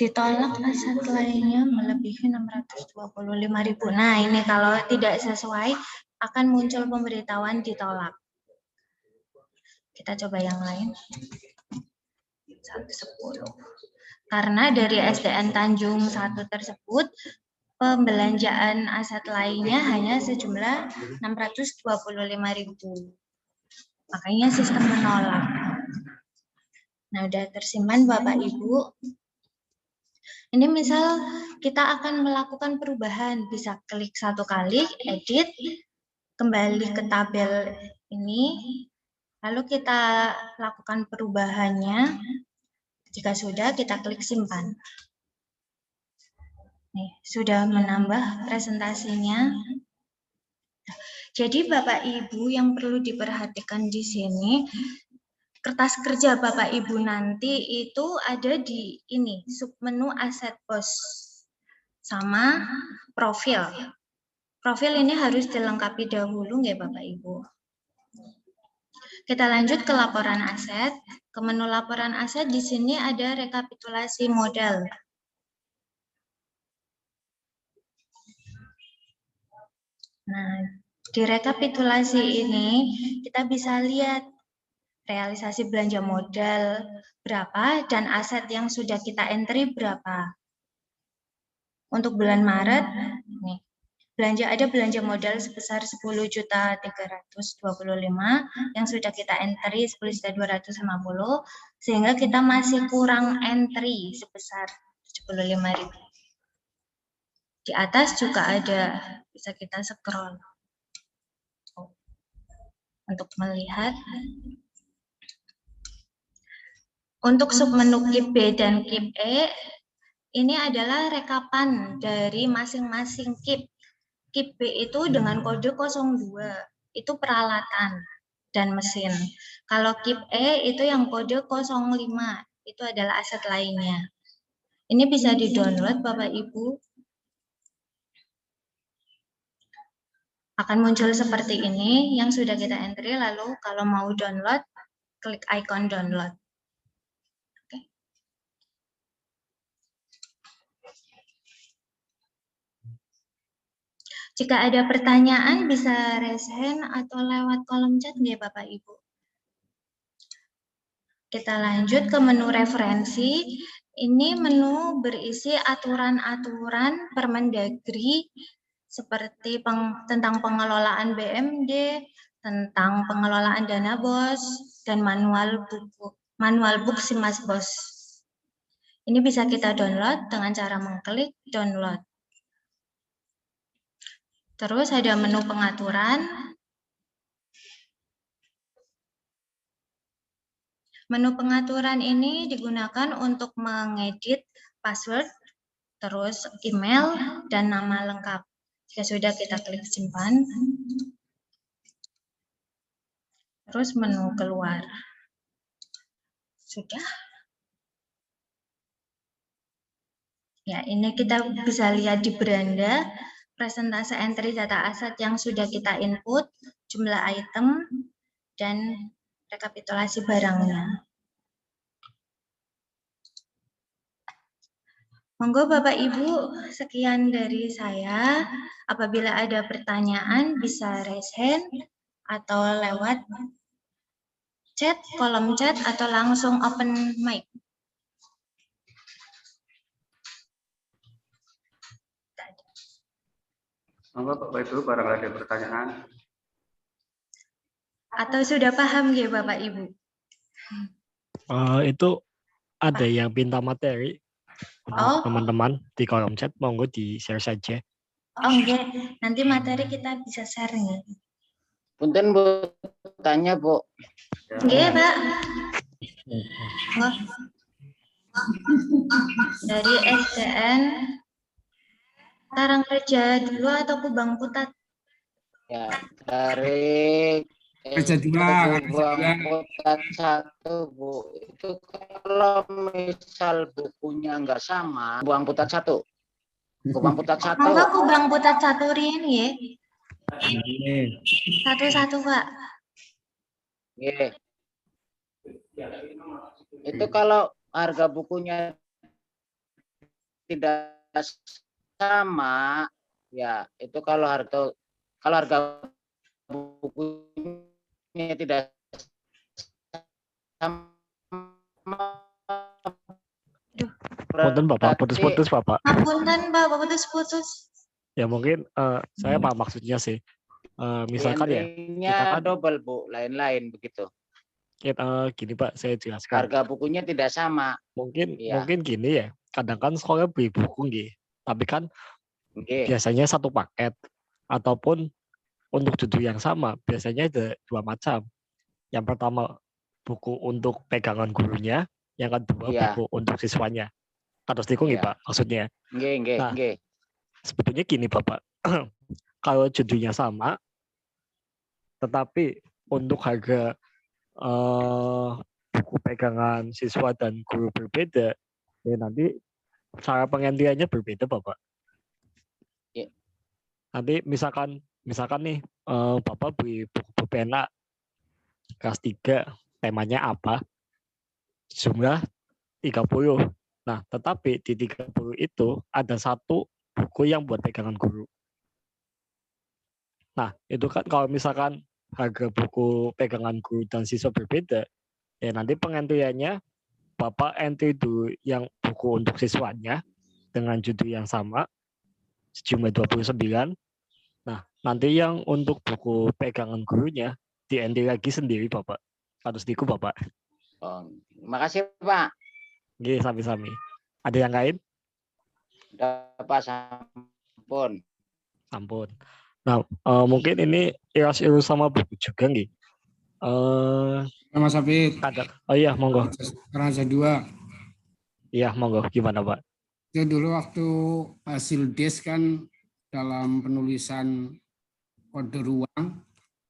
D: Ditolak aset lainnya melebihi 625.000. Nah, ini kalau tidak sesuai akan muncul pemberitahuan ditolak. Kita coba yang lain. 110. Karena dari SDN Tanjung 1 tersebut pembelanjaan aset lainnya hanya sejumlah 625.000. Makanya sistem menolak. Nah, udah tersimpan Bapak Ibu. Ini misal kita akan melakukan perubahan, bisa klik 1 kali, edit, kembali ke tabel ini, lalu kita lakukan perubahannya. Jika sudah, kita klik simpan. Nih, sudah menambah presentasinya. Jadi Bapak Ibu yang perlu diperhatikan di sini, kertas kerja Bapak Ibu nanti itu ada di ini, submenu aset bos sama profil. Profil ini harus dilengkapi dahulu nggih Bapak Ibu. Kita lanjut ke laporan aset. Ke menu laporan aset di sini ada rekapitulasi modal. Nah, di rekapitulasi ini kita bisa lihat realisasi belanja modal berapa dan aset yang sudah kita entry berapa. Untuk bulan Maret, nih, ada belanja modal sebesar 10.325 yang sudah kita entry 10.250, sehingga kita masih kurang entry sebesar 75.000. Di atas juga ada, bisa kita scroll untuk melihat. Untuk submenu KIP B dan KIP E, ini adalah rekapan dari masing-masing KIP. KIP B itu dengan kode 02, itu peralatan dan mesin. Kalau KIP E itu yang kode 05, itu adalah aset lainnya. Ini bisa di-download Bapak Ibu. Akan muncul seperti ini yang sudah kita entry, lalu kalau mau download, klik icon download. Jika ada pertanyaan bisa raise hand atau lewat kolom chat ya Bapak Ibu. Kita lanjut ke menu referensi. Ini menu berisi aturan-aturan Permendagri seperti tentang pengelolaan BMD, tentang pengelolaan dana BOS, dan manual book Simas BOS. Ini bisa kita download dengan cara mengklik download. Terus ada menu pengaturan. Menu pengaturan ini digunakan untuk mengedit password, terus email, dan nama lengkap. Jika sudah, kita klik simpan. Terus menu keluar. Sudah. Ya, ini kita bisa lihat di beranda. Presentase entry data aset yang sudah kita input, jumlah item, dan rekapitulasi barangnya. Monggo Bapak Ibu, sekian dari saya. Apabila ada pertanyaan bisa raise hand atau lewat chat, kolom chat, atau langsung open mic.
F: Monggo Bapak Ibu, barangkali ada pertanyaan.
D: Atau sudah paham ya Bapak Ibu?
E: Itu ada yang minta materi teman-teman di kolom chat, monggo di share saja.
D: Oh enggak, nanti materi kita bisa share nggak?
G: Punten Bu, tanya Bu.
D: Enggak Pak. Oh. Dari SDN Karangreja dulu atau Kubang Putat?
G: Ya, dari Kubang Putat 1 Bu. Itu kalau misal bukunya nggak sama, Kubang Putat 1. Kubang Putat 1.
D: Monggo Kubang Putat 1 riyen nggih. Satu-satu Pak.
G: Nggih. Itu kalau harga bukunya tidak sama, ya itu kalau harga bukunya tidak sama.
E: Punten Bapak, putus-putus Bapak.
D: Punten Pak, putus-putus.
E: Ya mungkin saya paham maksudnya sih. Misalkan ya, kita kan
G: double Bu, lain-lain begitu.
E: Gini Pak, saya jelaskan.
G: Harga bukunya tidak sama.
E: Mungkin gini ya. Kadang kan sekolah beli buku nggih, tapi kan biasanya satu paket ataupun untuk judul yang sama biasanya ada 2 macam. Yang pertama buku untuk pegangan gurunya, yang kedua buku untuk siswanya. Kados niku nggih Pak maksudnya.
G: Nggih.
E: Sebetulnya gini Bapak, kalau judulnya sama, tetapi untuk harga buku pegangan siswa dan guru berbeda, ya nanti cara pengantiannya berbeda Bapak.
G: Ya.
E: Nanti misalkan nih Bapak beli buku pena kelas 3 temanya apa, jumlah 30. Nah, tetapi di 30 itu ada satu buku yang buat pegangan guru. Nah, itu kan kalau misalkan harga buku pegangan guru dan siswa berbeda, ya nanti pengentriannya Bapak entry dulu yang buku untuk siswanya dengan judul yang sama, sejumlah 29. Nah, nanti yang untuk buku pegangan gurunya di entry lagi sendiri Bapak. Harus diku Bapak.
G: Oh, makasih Pak.
E: Oke, sami-sami. Ada yang lain?
G: Udah Pak, sampun.
E: Ampun. Nah, mungkin ini iras-irus sama buku juga nih.
C: Mas Hafid,
E: Oh iya, monggo.
C: karena ada 2.
E: Iya, monggo. Gimana, Pak?
C: Itu dulu waktu hasil des kan dalam penulisan kode ruang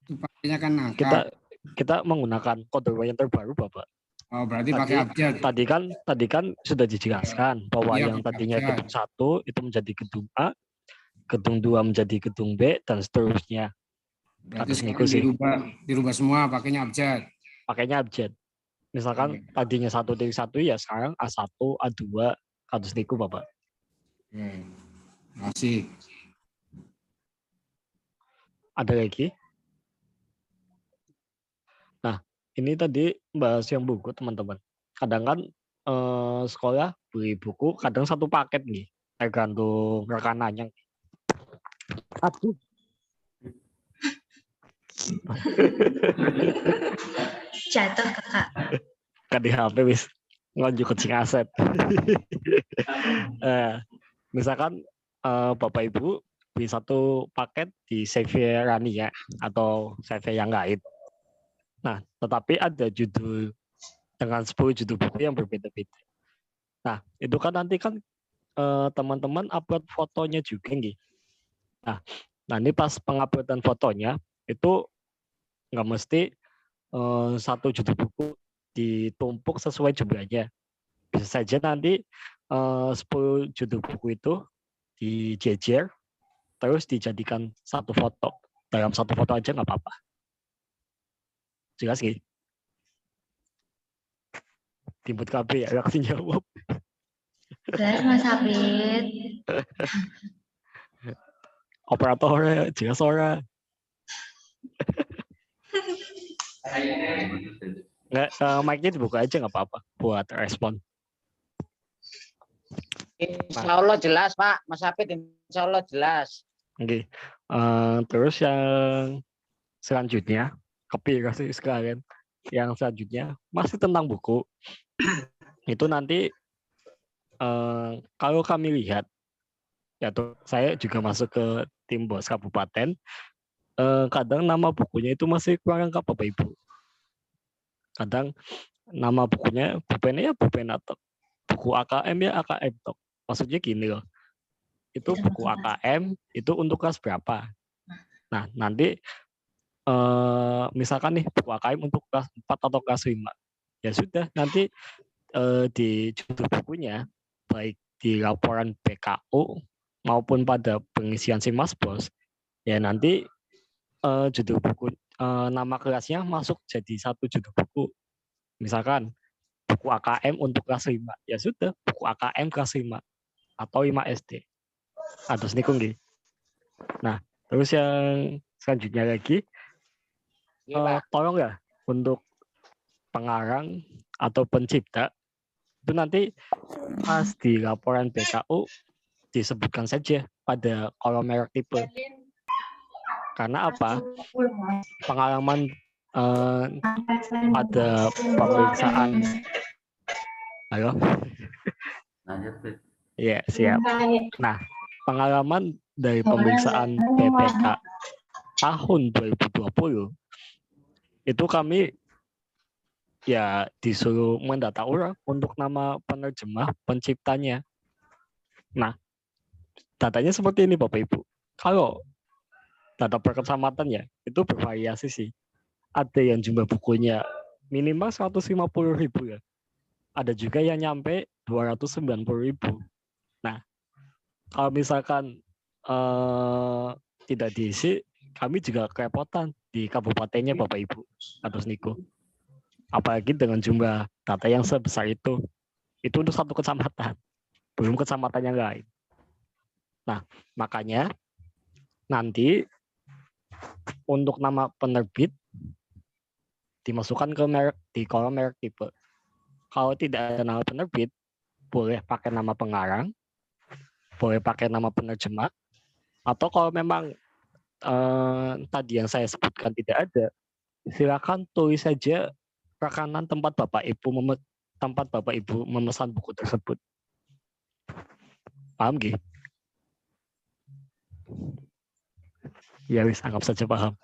C: itu pakainya kan angka.
E: Kita menggunakan kode ruang yang terbaru, Bapak.
C: Oh, berarti pakai abjad.
E: Tadi kan sudah dijelaskan bahwa
C: Iya,
E: yang
C: pakai
E: tadinya
C: abjad.
E: gedung 1 itu menjadi gedung A, gedung 2 menjadi gedung B, dan seterusnya.
C: Berarti
E: Atas
C: sekarang
E: sih.
C: dirubah semua pakainya abjad.
E: Pakainya abjad. Misalkan tadinya 1-1 ya sekarang A1, A2, kados niku Bapak.
C: Masih.
E: Ada lagi? Nah, ini tadi bahas yang buku teman-teman. Kadang kan sekolah beli buku, kadang satu paket nih, tergantung rekanannya. Aduh.
D: Jatuh kakak.
E: Kan di HP wis ngonjuk kucing aset. Misalkan Bapak Ibu beli satu paket di CV Rania atau CV yang lain. Nah, tetapi ada judul dengan 10 judul buku yang berbeda-beda. Nah, itu kan nanti kan teman-teman upload fotonya juga nih. Nah, ini pas penguploadan fotonya itu nggak mesti satu judul buku ditumpuk sesuai jumlahnya. Bisa saja nanti 10 judul buku itu dijejer terus dijadikan satu foto. Dalam satu foto aja nggak apa-apa. Jelas sih? Timbut KB ya, langsung jawab.
D: Jelas Mas Hafid.
E: Operator jelas ora. Nggak, mic-nya dibuka aja nggak apa-apa buat respon.
G: Insya Allah jelas Pak, Mas Hafid insya Allah jelas.
E: Oke. Terus yang selanjutnya, kasih sekalian. Yang selanjutnya masih tentang buku. Itu nanti kalau kami lihat, ya tuh saya juga masuk ke tim bos kabupaten. Kadang nama bukunya itu masih kurang lengkap Bapak Ibu. Kadang nama bukunya bupennya ya bupen atau buku AKM ya AKM tok. Maksudnya gini loh. Itu buku AKM itu untuk kelas berapa? Nah, nanti misalkan nih buku AKM untuk kelas 4 atau kelas 5. Ya sudah, nanti di judul bukunya baik di laporan BKU maupun pada pengisian Simas Bos, ya nanti judul buku nama kelasnya masuk jadi satu judul buku. Misalkan buku AKM untuk kelas 5. Ya sudah, buku AKM kelas 5 atau 5 SD. Atas niku nggih. Nah, terus yang selanjutnya lagi tolong ya untuk pengarang atau pencipta itu nanti pas di laporan BKU disebutkan saja pada kolom merek tipe. Karena apa? Pengalaman pada pemeriksaan. Halo? Iya, siap. Nah, pengalaman dari pemeriksaan BPK tahun 2020 itu kami ya disuruh mendata ulang untuk nama penerjemah penciptanya. Nah, datanya seperti ini Bapak Ibu. Kalau data perkecamatan ya itu bervariasi sih. Ada yang jumlah bukunya minimal 150.000 ya. Ada juga yang nyampe 290.000. Nah, kalau misalkan tidak diisi, kami juga kerepotan di kabupatennya Bapak Ibu atau Niko. Apalagi dengan jumlah data yang sebesar itu untuk satu kecamatan, belum kecamatan yang lain. Nah, makanya nanti untuk nama penerbit dimasukkan ke merek di kolom merek tipe. Kalau tidak ada nama penerbit, boleh pakai nama pengarang, boleh pakai nama penerjemah, atau kalau memang tadi yang saya sebutkan tidak ada, silakan tulis saja rekanan tempat Bapak Ibu memesan buku tersebut. Paham gak? Ya wis, anggap saja paham.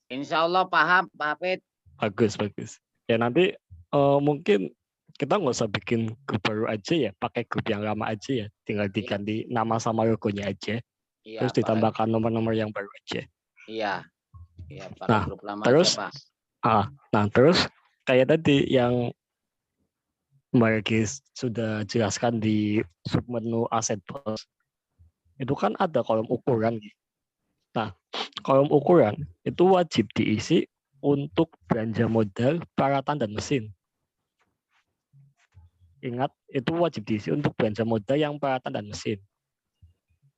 G: Insya Allah paham, Pak Hafid.
E: Bagus. Ya nanti mungkin kita nggak usah bikin grup baru aja ya, pakai grup yang lama aja ya, tinggal diganti nama sama logonya aja, terus ditambahkan nomor-nomor yang baru aja.
G: Iya,
E: nah,
G: grup lama
E: terus,
G: aja, Pak.
E: Nah terus kayak tadi yang Mbak Regi sudah jelaskan di submenu aset bos, itu kan ada kolom ukuran. Nah, kolom ukuran itu wajib diisi untuk belanja modal, peralatan, dan mesin. Ingat, itu wajib diisi untuk belanja modal yang peralatan dan mesin.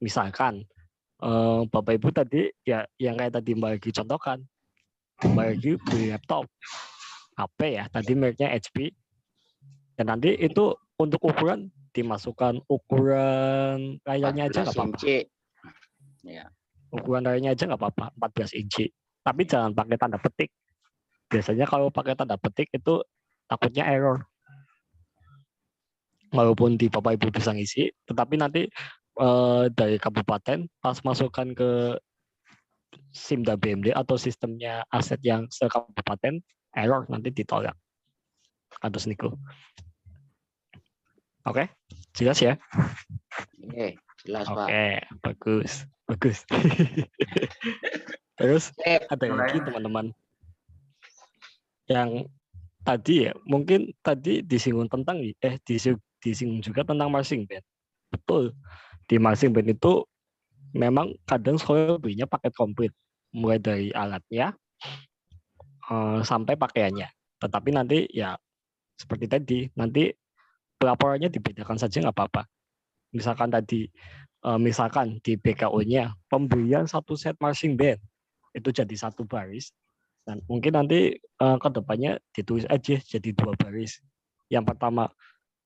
E: Misalkan, Bapak Ibu tadi, ya yang kayak tadi Mbak Regi contohkan, Mbak Regi beli laptop, HP ya, tadi mereknya HP, dan nanti itu untuk ukuran dimasukkan ukuran layarnya aja nggak apa-apa.
G: Ya.
E: Ukuran layarnya aja nggak apa-apa, 14 inci. Tapi jangan pakai tanda petik. Biasanya kalau pakai tanda petik itu takutnya error. Walaupun di Bapak Ibu bisa ngisi, tetapi nanti dari kabupaten pas masukkan ke SIMDA BMD atau sistemnya aset yang sekabupaten, error nanti ditolak. Atau Niko. Oke, jelas ya?
G: Oke, jelas Pak.
E: Oke, bagus. Terus ada lagi teman-teman yang tadi ya, mungkin tadi disinggung tentang disinggung juga tentang marching band. Betul, di marching band itu memang kadang sekolah belinya paket komplit, mulai dari alatnya sampai pakaiannya. Tetapi nanti ya seperti tadi, nanti pelaporannya dibedakan saja nggak apa-apa. Misalkan tadi, misalkan di BKU-nya pembelian satu set marching band itu jadi satu baris, dan mungkin nanti ke depannya ditulis aja jadi 2 baris. Yang pertama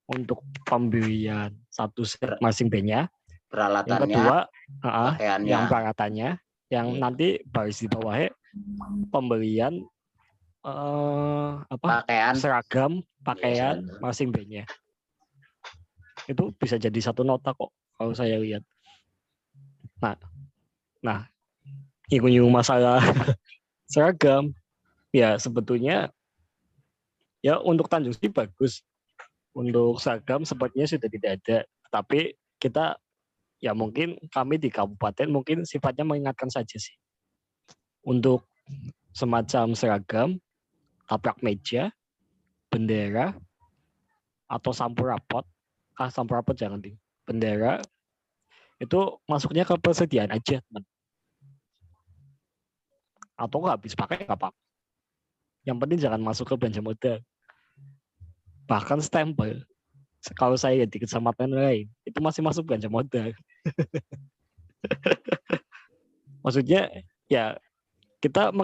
E: untuk pembelian satu set marching band-nya, yang kedua yang peralatannya, yang nanti baris di bawahnya pembelian seragam pakaian marching band-nya. Itu bisa jadi satu nota kok kalau saya lihat. Nah, nyinggung masalah seragam, ya sebetulnya ya untuk Tanjung sih bagus. Untuk seragam sepertinya sudah tidak ada, tapi kita ya mungkin kami di kabupaten mungkin sifatnya mengingatkan saja sih. Untuk semacam seragam, taplak meja, bendera, atau sampul rapot, sampul rapot jangan ding, bendera, itu masuknya ke persediaan aja, teman. Atau nggak habis pakai nggak apa-apa. Yang penting jangan masuk ke belanja modal. Bahkan stempel, kalau saya di kecamatan lain, itu masih masuk belanja modal. Maksudnya ya kita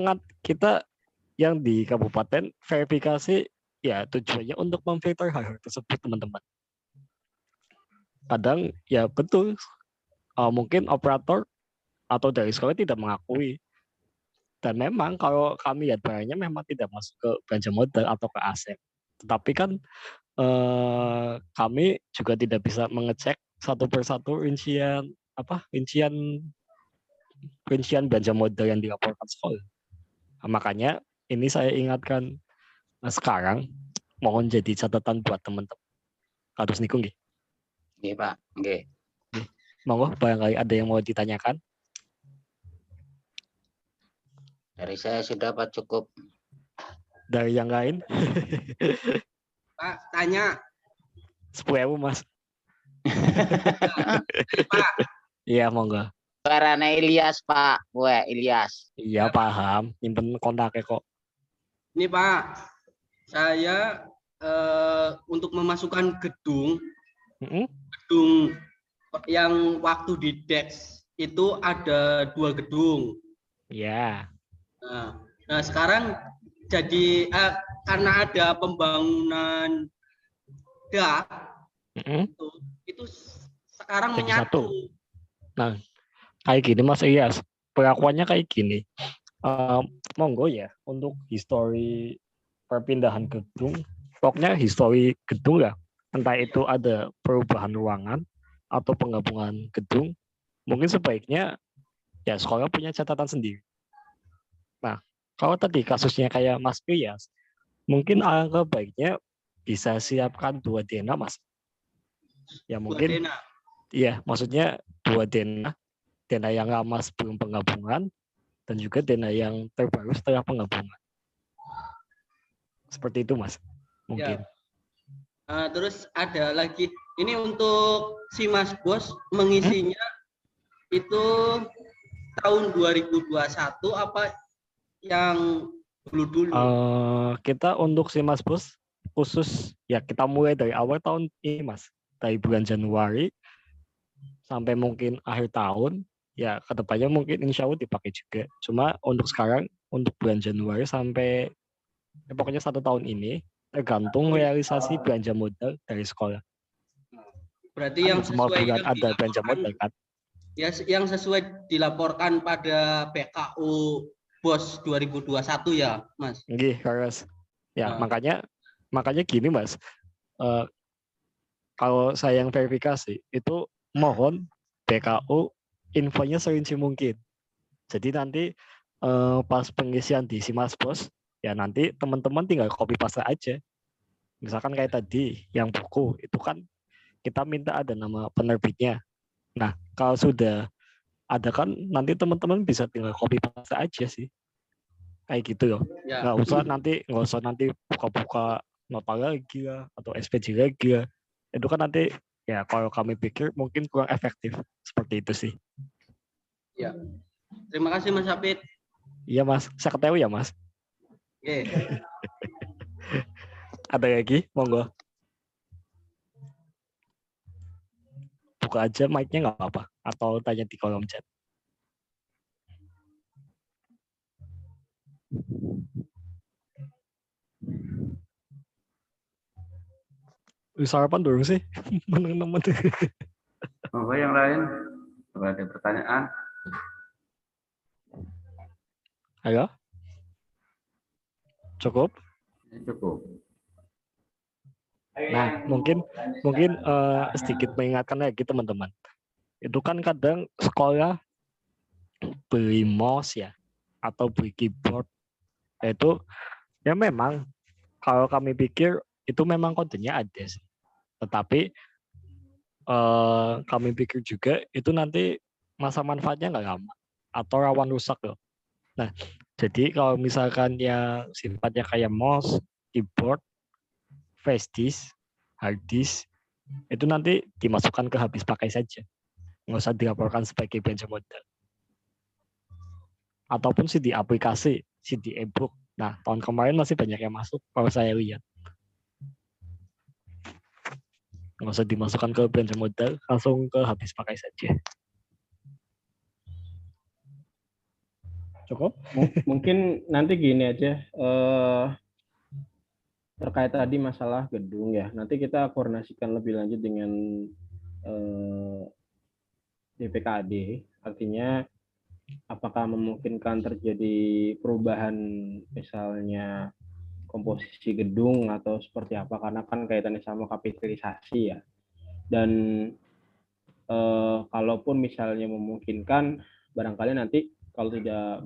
E: yang di kabupaten verifikasi ya tujuannya untuk memfilter hal tersebut, teman-teman. Kadang ya betul, mungkin operator atau dari sekolah tidak mengakui. Dan memang kalau kami lihat barangnya memang tidak masuk ke belanja modal atau ke aset. Tetapi kan kami juga tidak bisa mengecek satu persatu rincian belanja modal yang dilaporkan sekolah. Nah, makanya ini saya ingatkan sekarang, mohon jadi catatan buat teman-teman. Harus nikung nggih.
G: Nggih, Pak. Nggih.
E: Monggo barangkali ada yang mau ditanyakan.
G: Dari saya sudah Pak, cukup.
E: Dari yang lain?
C: Pak, tanya.
E: 10.000 Mas.
C: Pak,
E: Iya, monggo.
G: Suaranya Ilyas, Pak. Weh, Ilyas.
E: Iya, paham. Nyimpen kontaknya kok.
F: Ini Pak, saya untuk memasukkan gedung
E: Mm-mm.
F: yang waktu di Dex itu ada 2 gedung.
E: Iya.
F: Nah sekarang jadi karena ada pembangunan dak
E: Mm-mm.
F: itu sekarang
E: Jadi
F: menyatu.
E: satu. Nah, kayak gini Mas Iyas, pengakuannya kayak gini. Monggo ya, untuk histori perpindahan gedung, pokoknya histori gedung ya, entah itu ada perubahan ruangan atau penggabungan gedung, mungkin sebaiknya ya sekolah punya catatan sendiri. Nah, kalau tadi kasusnya kayak Mas Iyas, mungkin alangkah baiknya bisa siapkan 2 dena Mas. Ya mungkin, iya maksudnya 2 dena yang lama sebelum penggabungan, dan juga dena yang terbaru setelah penggabungan. Seperti itu Mas, mungkin.
F: Ya. Terus ada lagi, ini untuk si Mas Bos mengisinya itu tahun 2021 apa yang dulu-dulu?
E: Kita untuk si Mas Bos khusus ya kita mulai dari awal tahun ini Mas, dari bulan Januari sampai mungkin akhir tahun. Ya kedepannya mungkin insya Allah dipakai juga. Cuma untuk sekarang, untuk bulan Januari sampai ya pokoknya 1 tahun ini tergantung realisasi belanja modal dari sekolah.
F: Berarti
E: kan
F: yang
E: semua
F: sesuai
E: bulan
F: yang
E: ada belanja modal kan.
F: Ya, yang sesuai dilaporkan pada PKU Bos 2021 ya, Mas.
E: Nggih, harus. Ya, makanya gini Mas. Kalau saya yang verifikasi itu mohon PKU infonya serinci mungkin. Jadi nanti pas pengisian di si Mas Bos, ya nanti teman-teman tinggal copy paste aja. Misalkan kayak tadi yang buku itu kan kita minta ada nama penerbitnya. Nah, kalau sudah ada kan nanti teman-teman bisa tinggal copy paste aja sih. Kayak gitu loh.
F: Ya.
E: Nggak usah nanti buka-buka nota lagi lah atau SPJ lagi lah. Itu kan nanti ya kalau kami pikir mungkin kurang efektif. Seperti itu sih.
F: Ya. Terima kasih Mas Hafid.
E: Iya Mas, saya ketahui ya Mas.
F: Oke.
E: Ada lagi? Monggo. Buka aja mic-nya nggak apa-apa. Atau tanya di kolom chat. Sarapan dulu sih. Menang-menang.
F: Monggo yang lain. Kalau ada pertanyaan.
E: Ayo. Cukup?
F: Cukup.
E: Nah, mungkin sedikit mengingatkan lagi teman-teman. Itu kan kadang sekolah beli mouse ya atau beli keyboard. Itu ya memang kalau kami pikir itu memang kontennya ada sih. Tetapi kami pikir juga itu nanti masa manfaatnya nggak lama atau rawan rusak loh. Nah, jadi kalau misalkan yang sifatnya kayak mouse, keyboard, flash disk, hard disk, itu nanti dimasukkan ke habis pakai saja. Nggak usah dilaporkan sebagai belanja modal. Ataupun CD aplikasi, CD e-book. Nah, tahun kemarin masih banyak yang masuk kalau saya lihat. Nggak usah dimasukkan ke belanja modal, langsung ke habis pakai saja. Cukup?
A: Mungkin nanti gini aja, terkait tadi masalah gedung ya, nanti kita koordinasikan lebih lanjut dengan DPKAD, artinya apakah memungkinkan terjadi perubahan misalnya komposisi gedung atau seperti apa, karena kan kaitannya sama kapitalisasi ya. Dan kalaupun misalnya memungkinkan, barangkali nanti kalau tidak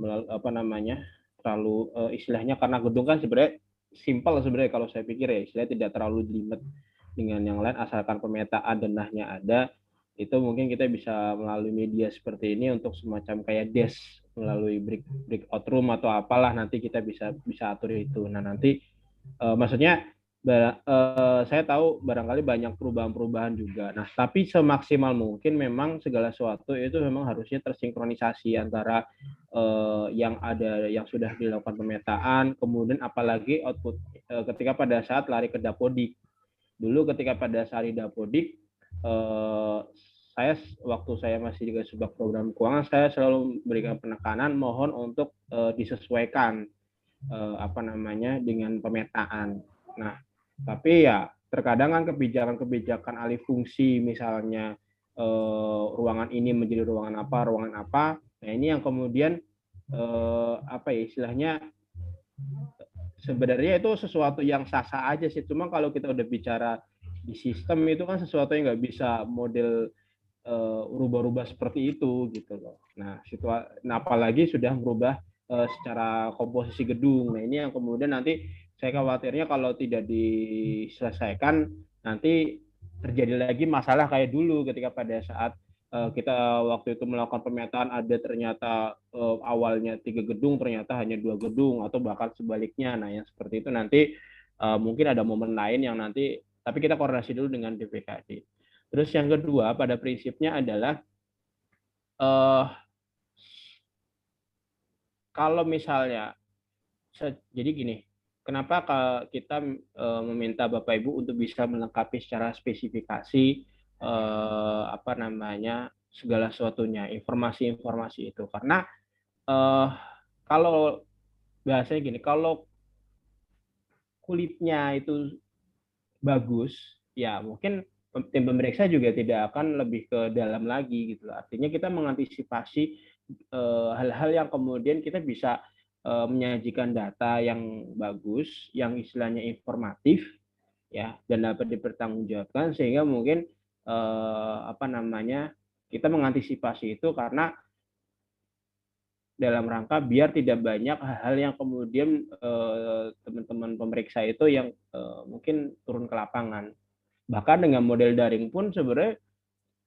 A: terlalu istilahnya, karena gedung kan sebenarnya simpel sebenarnya kalau saya pikir ya, istilahnya tidak terlalu jelimet dengan yang lain, asalkan pemetaan denahnya ada, itu mungkin kita bisa melalui media seperti ini untuk semacam kayak desk melalui breakout room atau apalah, nanti kita bisa atur itu. Nah nanti maksudnya Saya tahu barangkali banyak perubahan-perubahan juga. Nah, tapi semaksimal mungkin memang segala sesuatu itu memang harusnya tersinkronisasi antara yang sudah dilakukan pemetaan, kemudian apalagi output ketika pada saat lari ke Dapodik. Dulu ketika pada saat di Dapodik, waktu saya masih juga sebuah program keuangan, saya selalu memberikan penekanan mohon untuk disesuaikan dengan pemetaan. Nah, tapi ya terkadang kan kebijakan alih fungsi, misalnya ruangan ini menjadi ruangan apa. Nah, ini yang kemudian istilahnya sebenarnya itu sesuatu yang sah-sah aja sih. Cuma kalau kita udah bicara di sistem itu kan sesuatu yang nggak bisa model rubah-rubah seperti itu gitu loh. Nah, apalagi sudah merubah secara komposisi gedung. Nah, ini yang kemudian nanti saya khawatirnya kalau tidak diselesaikan nanti terjadi lagi masalah kayak dulu ketika pada saat kita waktu itu melakukan pemetaan ada ternyata awalnya 3 gedung ternyata hanya 2 gedung atau bahkan sebaliknya. Nah, yang seperti itu nanti mungkin ada momen lain yang nanti, tapi kita koordinasi dulu dengan DPKD. Terus yang kedua pada prinsipnya adalah kalau misalnya jadi gini, kenapa kita meminta Bapak Ibu untuk bisa melengkapi secara spesifikasi segala sesuatunya, informasi-informasi itu. Karena kalau bahasanya gini, kalau kulitnya itu bagus, ya mungkin tim pemeriksa juga tidak akan lebih ke dalam lagi gitu. Artinya kita mengantisipasi hal-hal yang kemudian kita bisa menyajikan data yang bagus, yang istilahnya informatif, ya, dan dapat dipertanggungjawabkan sehingga mungkin kita mengantisipasi itu karena dalam rangka biar tidak banyak hal-hal yang kemudian teman-teman pemeriksa itu yang mungkin turun ke lapangan. Bahkan dengan model daring pun sebenarnya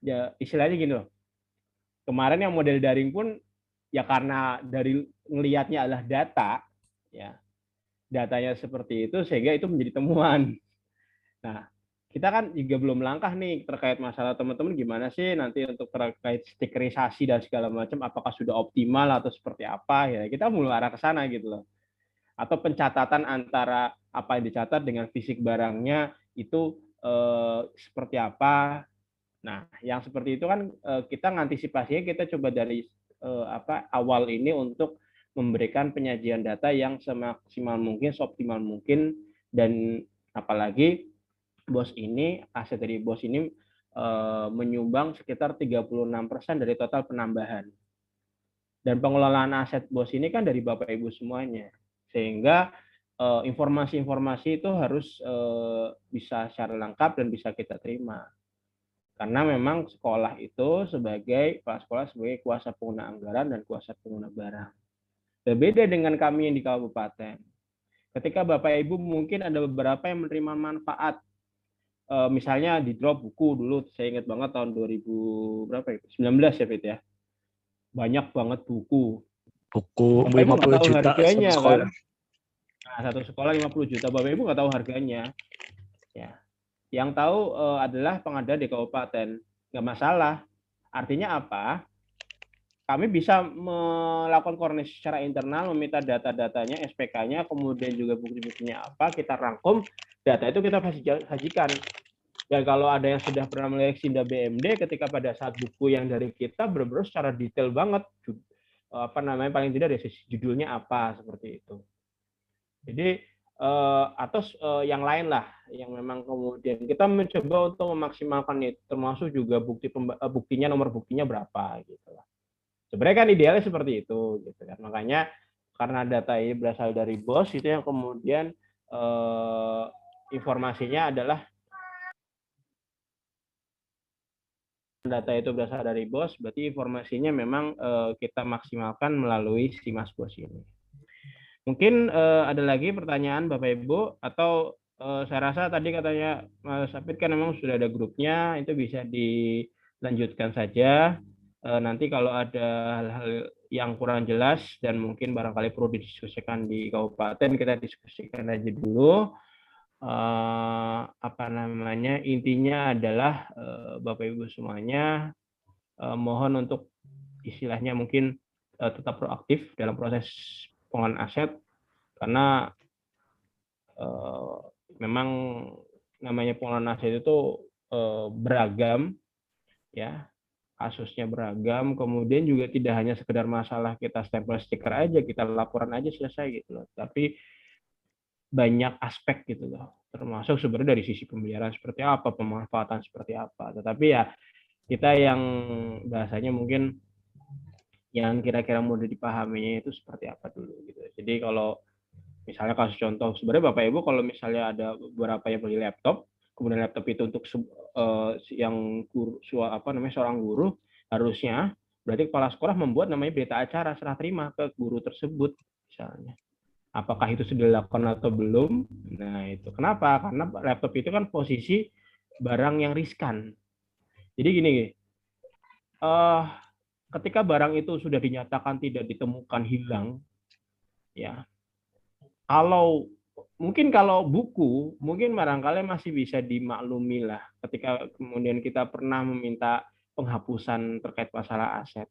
A: ya istilahnya gini loh. Kemarin yang model daring pun ya karena dari ngelihatnya adalah data, ya datanya seperti itu sehingga itu menjadi temuan. Nah, kita kan juga belum langkah nih terkait masalah teman-teman gimana sih nanti untuk terkait stikerisasi dan segala macam, apakah sudah optimal atau seperti apa ya, kita mulai arah ke sana gitu loh. Atau pencatatan antara apa yang dicatat dengan fisik barangnya itu seperti apa. Nah, yang seperti itu kan kita ngantisipasinya kita coba dari awal ini untuk memberikan penyajian data yang semaksimal mungkin, seoptimal mungkin, dan apalagi aset dari BOS ini menyumbang sekitar 36% dari total penambahan. Dan pengelolaan aset BOS ini kan dari Bapak Ibu semuanya. Sehingga informasi-informasi itu harus bisa secara lengkap dan bisa kita terima. Karena memang sekolah itu kepala sekolah sebagai kuasa pengguna anggaran dan kuasa pengguna barang. Berbeda dengan kami yang di kabupaten. Ketika Bapak Ibu mungkin ada beberapa yang menerima manfaat, misalnya di drop buku dulu, saya ingat banget tahun 2019 ya Fit ya. Banyak banget buku.
E: Buku
A: Bapak Ibu
E: 50
A: nggak tahu
E: juta
A: harganya
E: satu sekolah.
A: kan. Nah, satu sekolah 50 juta, Bapak Ibu nggak tahu harganya. Ya. Yang tahu adalah pengadaan di kabupaten, nggak masalah. Artinya apa? Kami bisa melakukan koordinasi secara internal, meminta data-datanya, SPK-nya, kemudian juga bukti-buktinya apa, kita rangkum, data itu kita sajikan. Dan kalau ada yang sudah pernah melihat Sinda BMD, ketika pada saat buku yang dari kita benar-benar secara detail banget, paling tidak dari sisi judulnya apa, seperti itu. Jadi atau yang lain lah yang memang kemudian kita mencoba untuk memaksimalkan itu, termasuk juga buktinya, nomor buktinya berapa gitu lah. Sebenarnya kan idealnya seperti itu gitu kan. Makanya karena data ini berasal dari BOS itu yang kemudian informasinya adalah data itu berasal dari BOS, berarti informasinya memang kita maksimalkan melalui Simas BOS ini. Mungkin ada lagi pertanyaan Bapak Ibu, atau saya rasa tadi katanya Mas Sapit kan memang sudah ada grupnya, itu bisa dilanjutkan saja. Nanti kalau ada hal-hal yang kurang jelas dan mungkin barangkali perlu didiskusikan di kabupaten, kita diskusikan aja dulu. apa namanya, intinya adalah Bapak Ibu semuanya mohon untuk istilahnya mungkin tetap proaktif dalam proses pengelolaan aset, karena memang namanya pengelolaan aset itu beragam ya, kasusnya beragam, kemudian juga tidak hanya sekedar masalah kita stempel stiker aja, kita laporan aja selesai gitu loh, tapi banyak aspek gitu loh, termasuk sebenarnya dari sisi pemeliharaan seperti apa, pemanfaatan seperti apa, tetapi ya kita yang bahasanya mungkin yang kira-kira mudah dipahaminya itu seperti apa dulu gitu. Jadi kalau misalnya kasus contoh, sebenarnya Bapak Ibu kalau misalnya ada beberapa yang beli laptop, kemudian laptop itu untuk yang guru, seorang guru, harusnya berarti kepala sekolah membuat namanya berita acara serah terima ke guru tersebut misalnya. Apakah itu sudah dilakukan atau belum? Nah itu kenapa? Karena laptop itu kan posisi barang yang riskan. Jadi gini, ketika barang itu sudah dinyatakan tidak ditemukan hilang, ya kalau buku mungkin barangkali masih bisa dimaklumi lah, ketika kemudian kita pernah meminta penghapusan terkait masalah aset.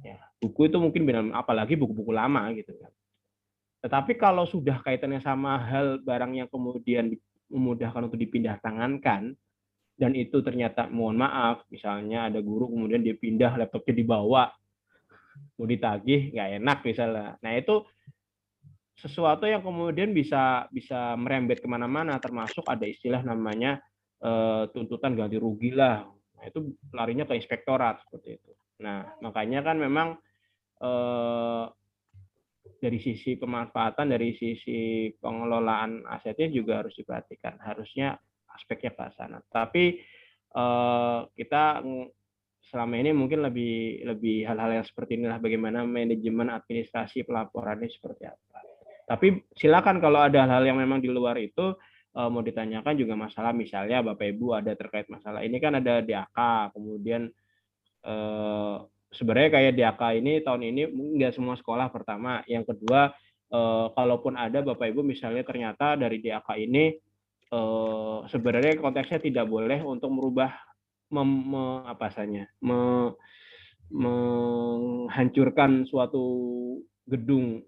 A: Ya, buku itu mungkin benar, apalagi buku-buku lama gitu kan. Tetapi kalau sudah kaitannya sama hal barang yang kemudian memudahkan untuk dipindah tangankan, dan itu ternyata mohon maaf, misalnya ada guru kemudian dia pindah laptopnya dibawa, mau ditagih nggak enak misalnya. Nah itu sesuatu yang kemudian bisa merembet kemana-mana, termasuk ada istilah namanya tuntutan ganti rugi lah. Nah, itu larinya ke inspektorat seperti itu. Nah makanya kan memang dari sisi pemanfaatan, dari sisi pengelolaan asetnya juga harus diperhatikan. Harusnya aspeknya ke sana. Tapi kita selama ini mungkin lebih hal-hal yang seperti inilah, bagaimana manajemen administrasi pelaporannya seperti apa. Tapi silakan kalau ada hal-hal yang memang di luar itu mau ditanyakan juga masalah, misalnya Bapak Ibu ada terkait masalah ini kan ada DAK, kemudian sebenarnya kayak DAK ini tahun ini nggak semua sekolah pertama. Yang kedua, kalaupun ada Bapak Ibu misalnya ternyata dari DAK ini sebenarnya konteksnya tidak boleh untuk merubah menghancurkan suatu gedung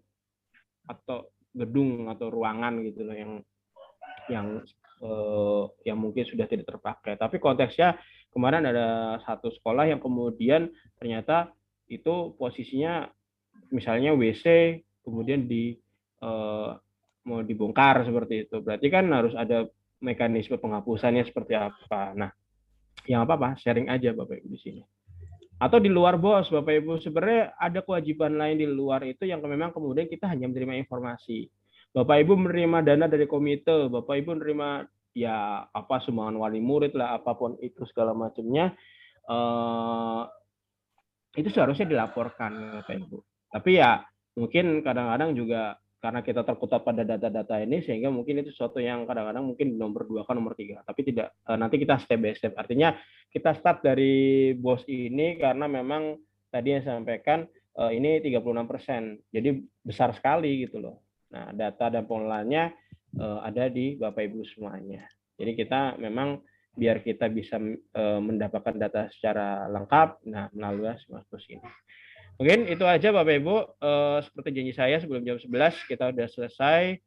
A: atau ruangan gitu loh, yang mungkin sudah tidak terpakai. Tapi konteksnya kemarin ada satu sekolah yang kemudian ternyata itu posisinya misalnya WC kemudian mau dibongkar seperti itu. Berarti kan harus ada mekanisme penghapusannya seperti apa. Nah, yang apa-apa sharing aja Bapak Ibu di sini. Atau di luar bos, Bapak Ibu, sebenarnya ada kewajiban lain di luar itu yang memang kemudian kita hanya menerima informasi. Bapak Ibu menerima dana dari komite, Bapak Ibu menerima ya apa sumbangan wali murid lah, apapun itu segala macamnya, itu seharusnya dilaporkan Bapak Ibu. Tapi ya mungkin kadang-kadang juga karena kita terputar pada data-data ini, sehingga mungkin itu sesuatu yang kadang-kadang mungkin nomor 2 kan nomor 3. Tapi tidak, nanti kita step by step. Artinya kita start dari bos ini karena memang tadi yang saya sampaikan ini 36%. Jadi besar sekali gitu loh. Nah, data dan pengelolaannya ada di Bapak Ibu semuanya. Jadi kita memang biar kita bisa mendapatkan data secara lengkap, nah melalui Simasbos ini. Mungkin itu aja Bapak Ibu, seperti janji saya sebelum jam 11 kita udah selesai,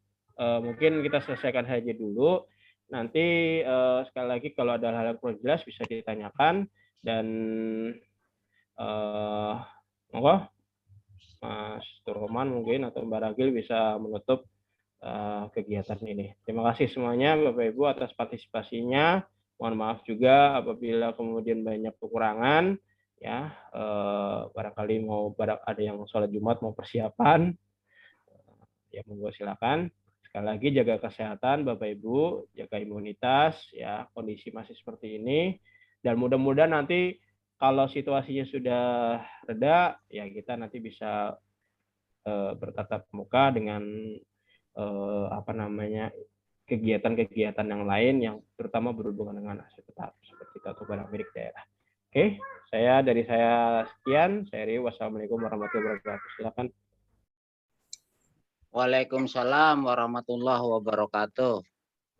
A: mungkin kita selesaikan saja dulu. Nanti sekali lagi kalau ada hal yang kurang jelas bisa ditanyakan, dan monggo Mas Turkoman mungkin atau Mbak Ragil bisa menutup kegiatan ini. Terima kasih semuanya Bapak Ibu atas partisipasinya. Mohon maaf juga apabila kemudian banyak kekurangan. Ya, barangkali ada yang sholat Jumat mau persiapan, ya monggo silakan. Sekali lagi jaga kesehatan Bapak Ibu, jaga imunitas, ya kondisi masih seperti ini, dan mudah-mudahan nanti kalau situasinya sudah reda, ya kita nanti bisa bertatap muka dengan kegiatan-kegiatan yang lain yang terutama berhubungan dengan aset tetap seperti atau barang milik daerah. Oke, dari saya sekian. Saya Rio. Wassalamualaikum warahmatullahi wabarakatuh. Silakan.
G: Waalaikumsalam warahmatullahi wabarakatuh.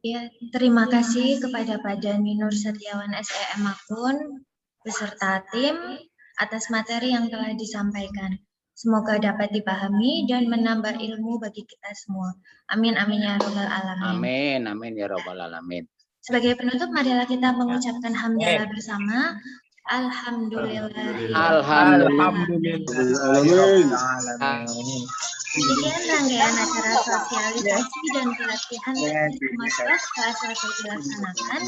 D: Ya, terima kasih kepada Pak Dani Nur Setiawan SEM Akun beserta tim atas materi yang telah disampaikan. Semoga dapat dipahami dan menambah ilmu bagi kita semua. Amin amin ya robbal alamin.
G: Amin ya robbal alamin.
D: Sebagai penutup, marilah kita mengucapkan hamdalah bersama. Alhamdulillah. Demikian rangkaian acara sosialisasi dan pelatihan Simaswos kelas 1 dilaksanakan.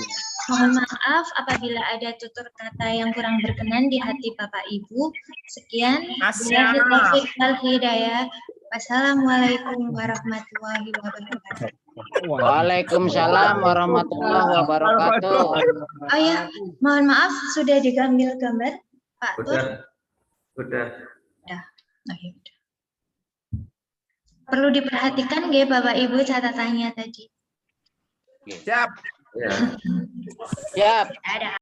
D: Mohon maaf apabila ada tutur kata yang kurang berkenan di hati Bapak Ibu. Sekian. Billahi taufiq wal hidayah. Wassalamualaikum warahmatullahi wabarakatuh.
G: Waalaikumsalam warahmatullahi wabarakatuh.
D: Oh ya, mohon maaf sudah diambil gambar Pak Tur?
H: Udah.
D: Oke, udah. Perlu diperhatikan nggih Bapak Ibu catatannya tadi.
H: Siap. Ya.
G: Siap.
D: Ada.